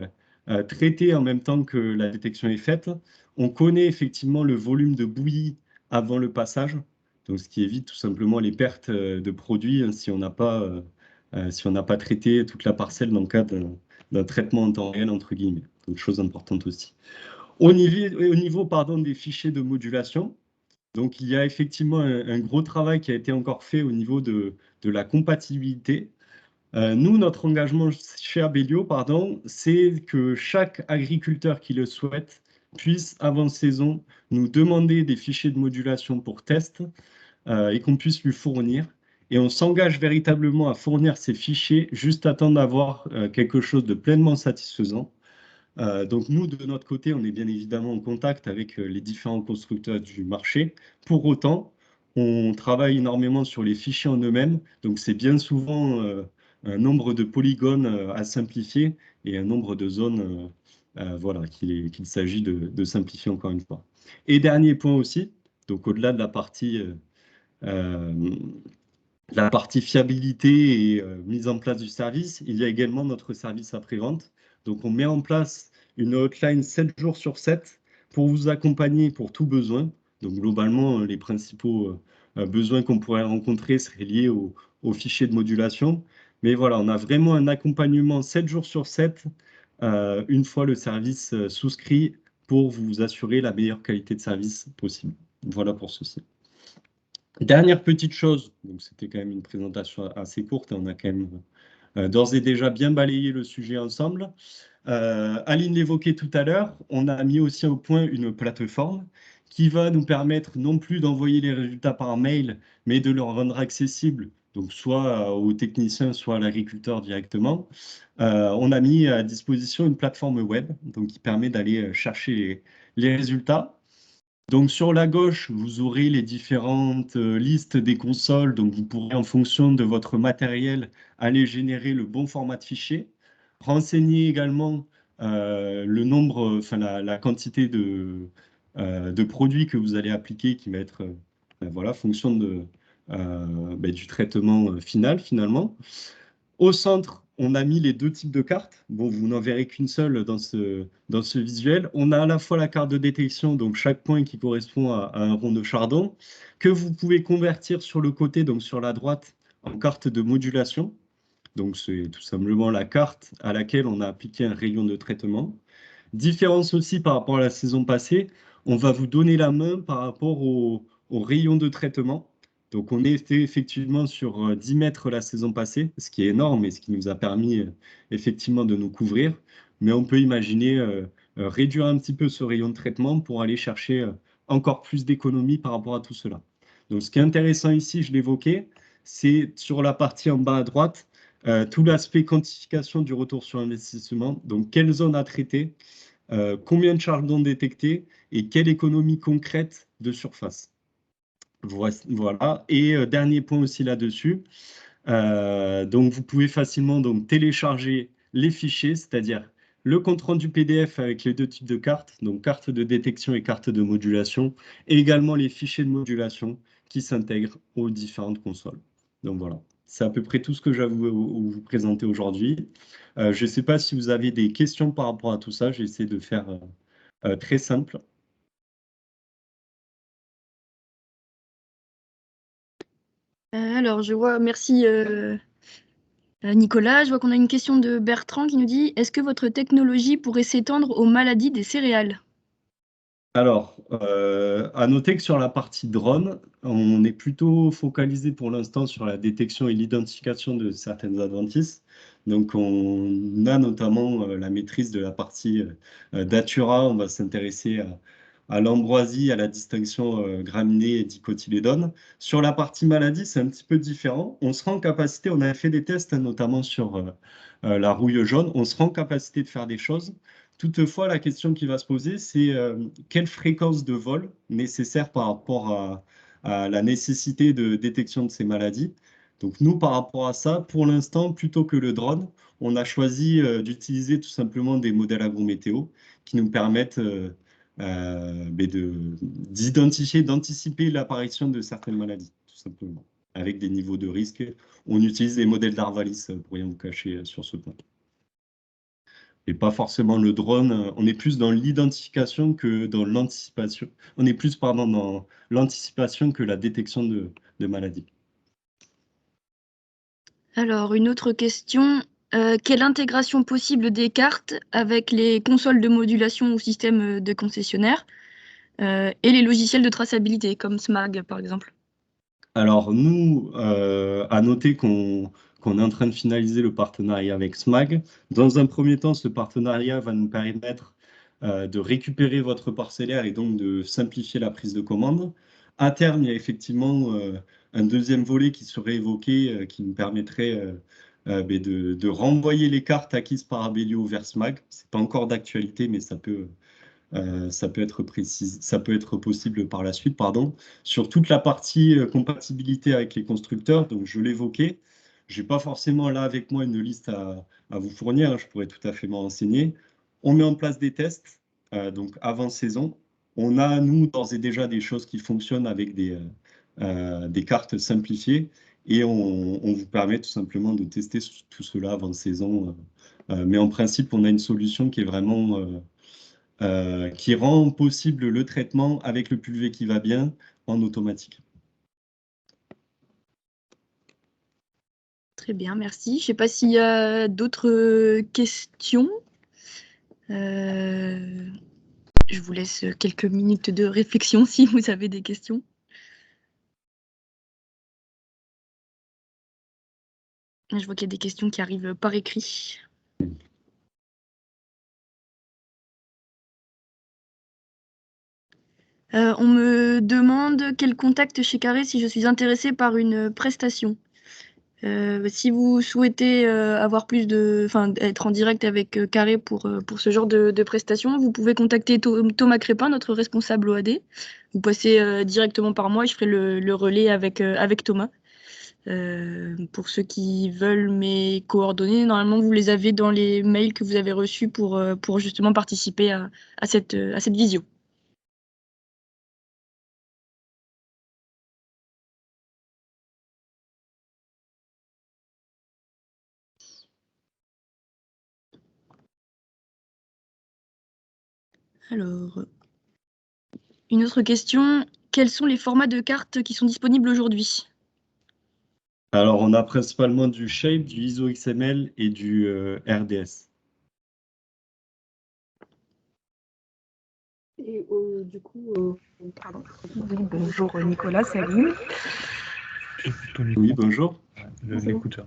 Speaker 4: traiter en même temps que la détection est faite, on connaît effectivement le volume de bouillie avant le passage, donc ce qui évite tout simplement les pertes de produits si on n'a pas traité toute la parcelle dans le cadre d'un traitement en temps réel, entre guillemets. Donc, chose importante aussi. Au niveau des fichiers de modulation, donc il y a effectivement un gros travail qui a été encore fait au niveau de la compatibilité. Nous, notre engagement chez Abellio, c'est que chaque agriculteur qui le souhaite puisse, avant saison, nous demander des fichiers de modulation pour test et qu'on puisse lui fournir. Et on s'engage véritablement à fournir ces fichiers juste à temps d'avoir quelque chose de pleinement satisfaisant. Donc nous, de notre côté, on est bien évidemment en contact avec les différents constructeurs du marché. Pour autant, on travaille énormément sur les fichiers en eux-mêmes. Donc c'est bien souvent un nombre de polygones à simplifier et un nombre de zones voilà, qu'il s'agit de simplifier encore une fois. Et dernier point aussi, donc au-delà de la partie fiabilité et mise en place du service, il y a également notre service après-vente. Donc, on met en place une hotline 7 jours sur 7 pour vous accompagner pour tout besoin. Donc, globalement, les principaux besoins qu'on pourrait rencontrer seraient liés au fichier de modulation. Mais voilà, on a vraiment un accompagnement 7 jours sur 7, une fois le service souscrit, pour vous assurer la meilleure qualité de service possible. Voilà pour ceci. Dernière petite chose, donc c'était quand même une présentation assez courte et on a quand même d'ores et déjà bien balayé le sujet ensemble. Aline l'évoquait tout à l'heure, on a mis aussi au point une plateforme qui va nous permettre non plus d'envoyer les résultats par mail, mais de leur rendre accessible, donc soit aux techniciens, soit à l'agriculteur directement. On a mis à disposition une plateforme web donc, qui permet d'aller chercher les résultats. Donc sur la gauche, vous aurez les différentes listes des consoles. Donc vous pourrez, en fonction de votre matériel, aller générer le bon format de fichier. Renseigner également le nombre, enfin la quantité de produits que vous allez appliquer qui va être voilà, fonction du traitement final finalement. Au centre, on a mis les deux types de cartes. Bon, vous n'en verrez qu'une seule dans ce visuel. On a à la fois la carte de détection, donc chaque point qui correspond à un rond de chardon, que vous pouvez convertir sur le côté, donc sur la droite, en carte de modulation. Donc c'est tout simplement la carte à laquelle on a appliqué un rayon de traitement. Différence aussi par rapport à la saison passée, on va vous donner la main par rapport au rayon de traitement. Donc on était effectivement sur 10 mètres la saison passée, ce qui est énorme et ce qui nous a permis effectivement de nous couvrir. Mais on peut imaginer réduire un petit peu ce rayon de traitement pour aller chercher encore plus d'économies par rapport à tout cela. Donc ce qui est intéressant ici, je l'évoquais, c'est sur la partie en bas à droite, tout l'aspect quantification du retour sur investissement. Donc quelle zone à traiter, combien de chardons détectés et quelle économie concrète de surface. Voilà. Et dernier point aussi là-dessus. Donc, vous pouvez facilement donc, télécharger les fichiers, c'est-à-dire le compte-rendu PDF avec les deux types de cartes, donc carte de détection et carte de modulation, et également les fichiers de modulation qui s'intègrent aux différentes consoles. Donc voilà, c'est à peu près tout ce que j'ai à vous présenter aujourd'hui. Je ne sais pas si vous avez des questions par rapport à tout ça, j'essaie de faire très simple.
Speaker 6: Alors, je vois, merci Nicolas. Je vois qu'on a une question de Bertrand qui nous dit: est-ce que votre technologie pourrait s'étendre aux maladies des céréales?
Speaker 4: Alors, à noter que sur la partie drone, on est plutôt focalisé pour l'instant sur la détection et l'identification de certaines adventices. Donc, on a notamment la maîtrise de la partie Datura. On va s'intéresser à l'ambroisie, à la distinction graminée et dicotylédone. Sur la partie maladie, c'est un petit peu différent. On sera en capacité, on a fait des tests, notamment sur la rouille jaune, on sera en capacité de faire des choses. Toutefois, la question qui va se poser, c'est quelle fréquence de vol nécessaire par rapport à la nécessité de détection de ces maladies. Donc nous, par rapport à ça, pour l'instant, plutôt que le drone, on a choisi d'utiliser tout simplement des modèles agrométéo qui nous permettent d'identifier, d'anticiper l'apparition de certaines maladies, tout simplement, avec des niveaux de risque. On utilise les modèles d'Arvalis, pour rien vous cacher sur ce point. Et pas forcément le drone. On est plus dans l'identification que dans l'anticipation. On est plus, pardon, dans l'anticipation que la détection de maladies.
Speaker 6: Alors, une autre question. Quelle intégration possible des cartes avec les consoles de modulation ou système de concessionnaire et les logiciels de traçabilité, comme SMAG par exemple?
Speaker 4: Alors nous, à noter qu'on est en train de finaliser le partenariat avec SMAG. Dans un premier temps, ce partenariat va nous permettre de récupérer votre parcellaire et donc de simplifier la prise de commande. À terme, il y a effectivement un deuxième volet qui serait évoqué, qui nous permettrait de renvoyer les cartes acquises par Abellio vers SMAG. Ce n'est pas encore d'actualité, mais ça peut être possible par la suite, pardon. Sur toute la partie compatibilité avec les constructeurs, donc je l'évoquais, je n'ai pas forcément là avec moi une liste à vous fournir, hein, je pourrais tout à fait m'en renseigner. On met en place des tests, donc avant saison. On a, nous, d'ores et déjà des choses qui fonctionnent avec des cartes simplifiées et on vous permet tout simplement de tester tout cela avant saison. Mais en principe, on a une solution qui est vraiment qui rend possible le traitement avec le pulvé qui va bien en automatique.
Speaker 6: Très bien, merci. Je ne sais pas s'il y a d'autres questions. Je vous laisse quelques minutes de réflexion si vous avez des questions. Je vois qu'il y a des questions qui arrivent par écrit. On me demande quel contact chez Carré si je suis intéressée par une prestation. Si vous souhaitez avoir être en direct avec Carré pour ce genre de prestations, vous pouvez contacter Thomas Crépin, notre responsable OAD. Vous passez directement par moi et je ferai le relais avec Thomas. Pour ceux qui veulent mes coordonnées, normalement vous les avez dans les mails que vous avez reçus pour justement participer à cette visio. Alors, une autre question, quels sont les formats de cartes qui sont disponibles aujourd'hui?
Speaker 4: Alors, on a principalement du Shape, du ISO XML et du RDS.
Speaker 2: Et du coup,
Speaker 1: Pardon. Oui, bonjour Nicolas, salut.
Speaker 4: Oui, bonjour.
Speaker 3: L'écouteur.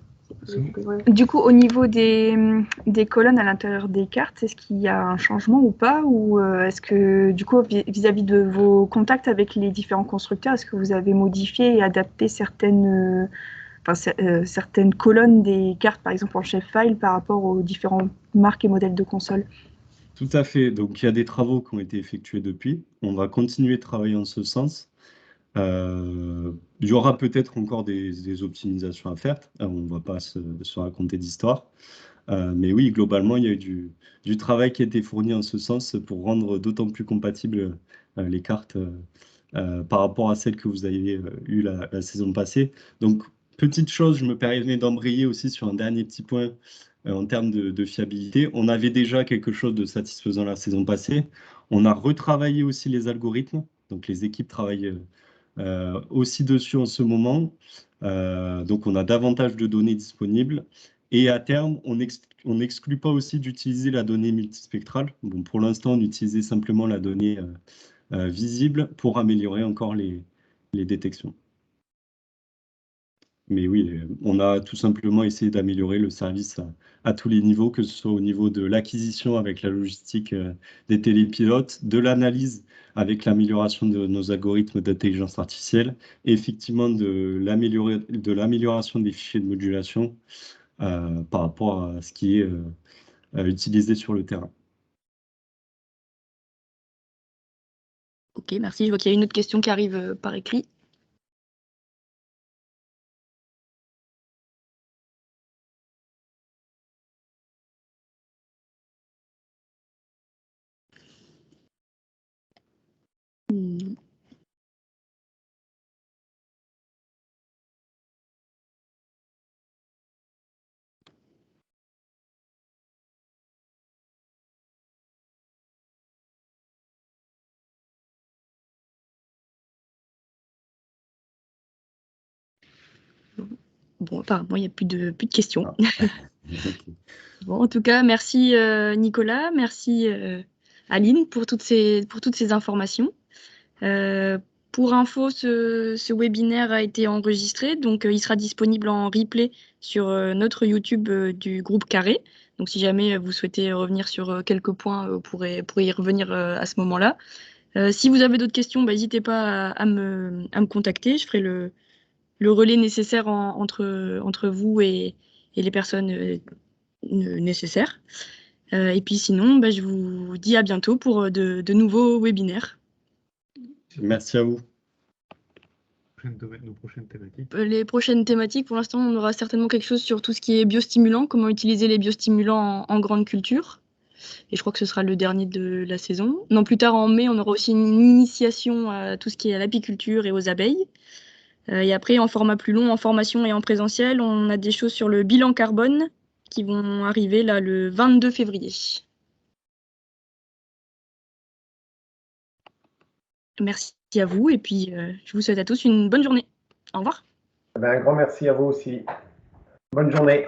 Speaker 1: Du coup, au niveau des colonnes à l'intérieur des cartes, est-ce qu'il y a un changement ou pas? Ou est-ce que, du coup, vis-à-vis de vos contacts avec les différents constructeurs, est-ce que vous avez modifié et adapté certaines colonnes des cartes, par exemple en Shapefile, par rapport aux différentes marques et modèles de consoles?
Speaker 4: Tout à fait. Donc, il y a des travaux qui ont été effectués depuis. On va continuer de travailler en ce sens. Il y aura peut-être encore des optimisations à faire. On ne va pas se raconter d'histoire. Mais oui, globalement, il y a eu du travail qui a été fourni en ce sens pour rendre d'autant plus compatibles les cartes par rapport à celles que vous avez eues la saison passée. Donc, petite chose, je me permets d'embrayer aussi sur un dernier petit point en termes de fiabilité. On avait déjà quelque chose de satisfaisant la saison passée. On a retravaillé aussi les algorithmes. Donc, les équipes travaillent aussi dessus en ce moment. Donc, on a davantage de données disponibles. Et à terme, on n'exclut pas aussi d'utiliser la donnée multispectrale. Bon, pour l'instant, on utilisait simplement la donnée visible pour améliorer encore les détections. Mais oui, on a tout simplement essayé d'améliorer le service à tous les niveaux, que ce soit au niveau de l'acquisition avec la logistique des télépilotes, de l'analyse avec l'amélioration de nos algorithmes d'intelligence artificielle, et effectivement de l'amélioration des fichiers de modulation par rapport à ce qui est utilisé sur le terrain.
Speaker 6: Ok, merci. Je vois qu'il y a une autre question qui arrive par écrit. Bon, apparemment, il n'y a plus de questions.
Speaker 4: Okay.
Speaker 6: Bon, en tout cas, merci Nicolas, merci Aline pour toutes ces informations. Pour info, ce webinaire a été enregistré, donc il sera disponible en replay sur notre YouTube du groupe Carré. Donc si jamais vous souhaitez revenir sur quelques points, vous pourrez y revenir à ce moment-là. Si vous avez d'autres questions, n'hésitez pas à me contacter. Je ferai le relais nécessaire entre vous et les personnes nécessaires. Et puis sinon, je vous dis à bientôt pour de nouveaux webinaires.
Speaker 4: Merci à vous.
Speaker 3: Nos prochaines thématiques.
Speaker 6: Les prochaines thématiques, pour l'instant, on aura certainement quelque chose sur tout ce qui est biostimulant, comment utiliser les biostimulants en grande culture. Et je crois que ce sera le dernier de la saison. Non, plus tard en mai, on aura aussi une initiation à tout ce qui est à l'apiculture et aux abeilles. Et après, en format plus long, en formation et en présentiel, on a des choses sur le bilan carbone qui vont arriver là le 22 février. Merci à vous et puis je vous souhaite à tous une bonne journée. Au revoir.
Speaker 5: Un grand merci à vous aussi. Bonne journée.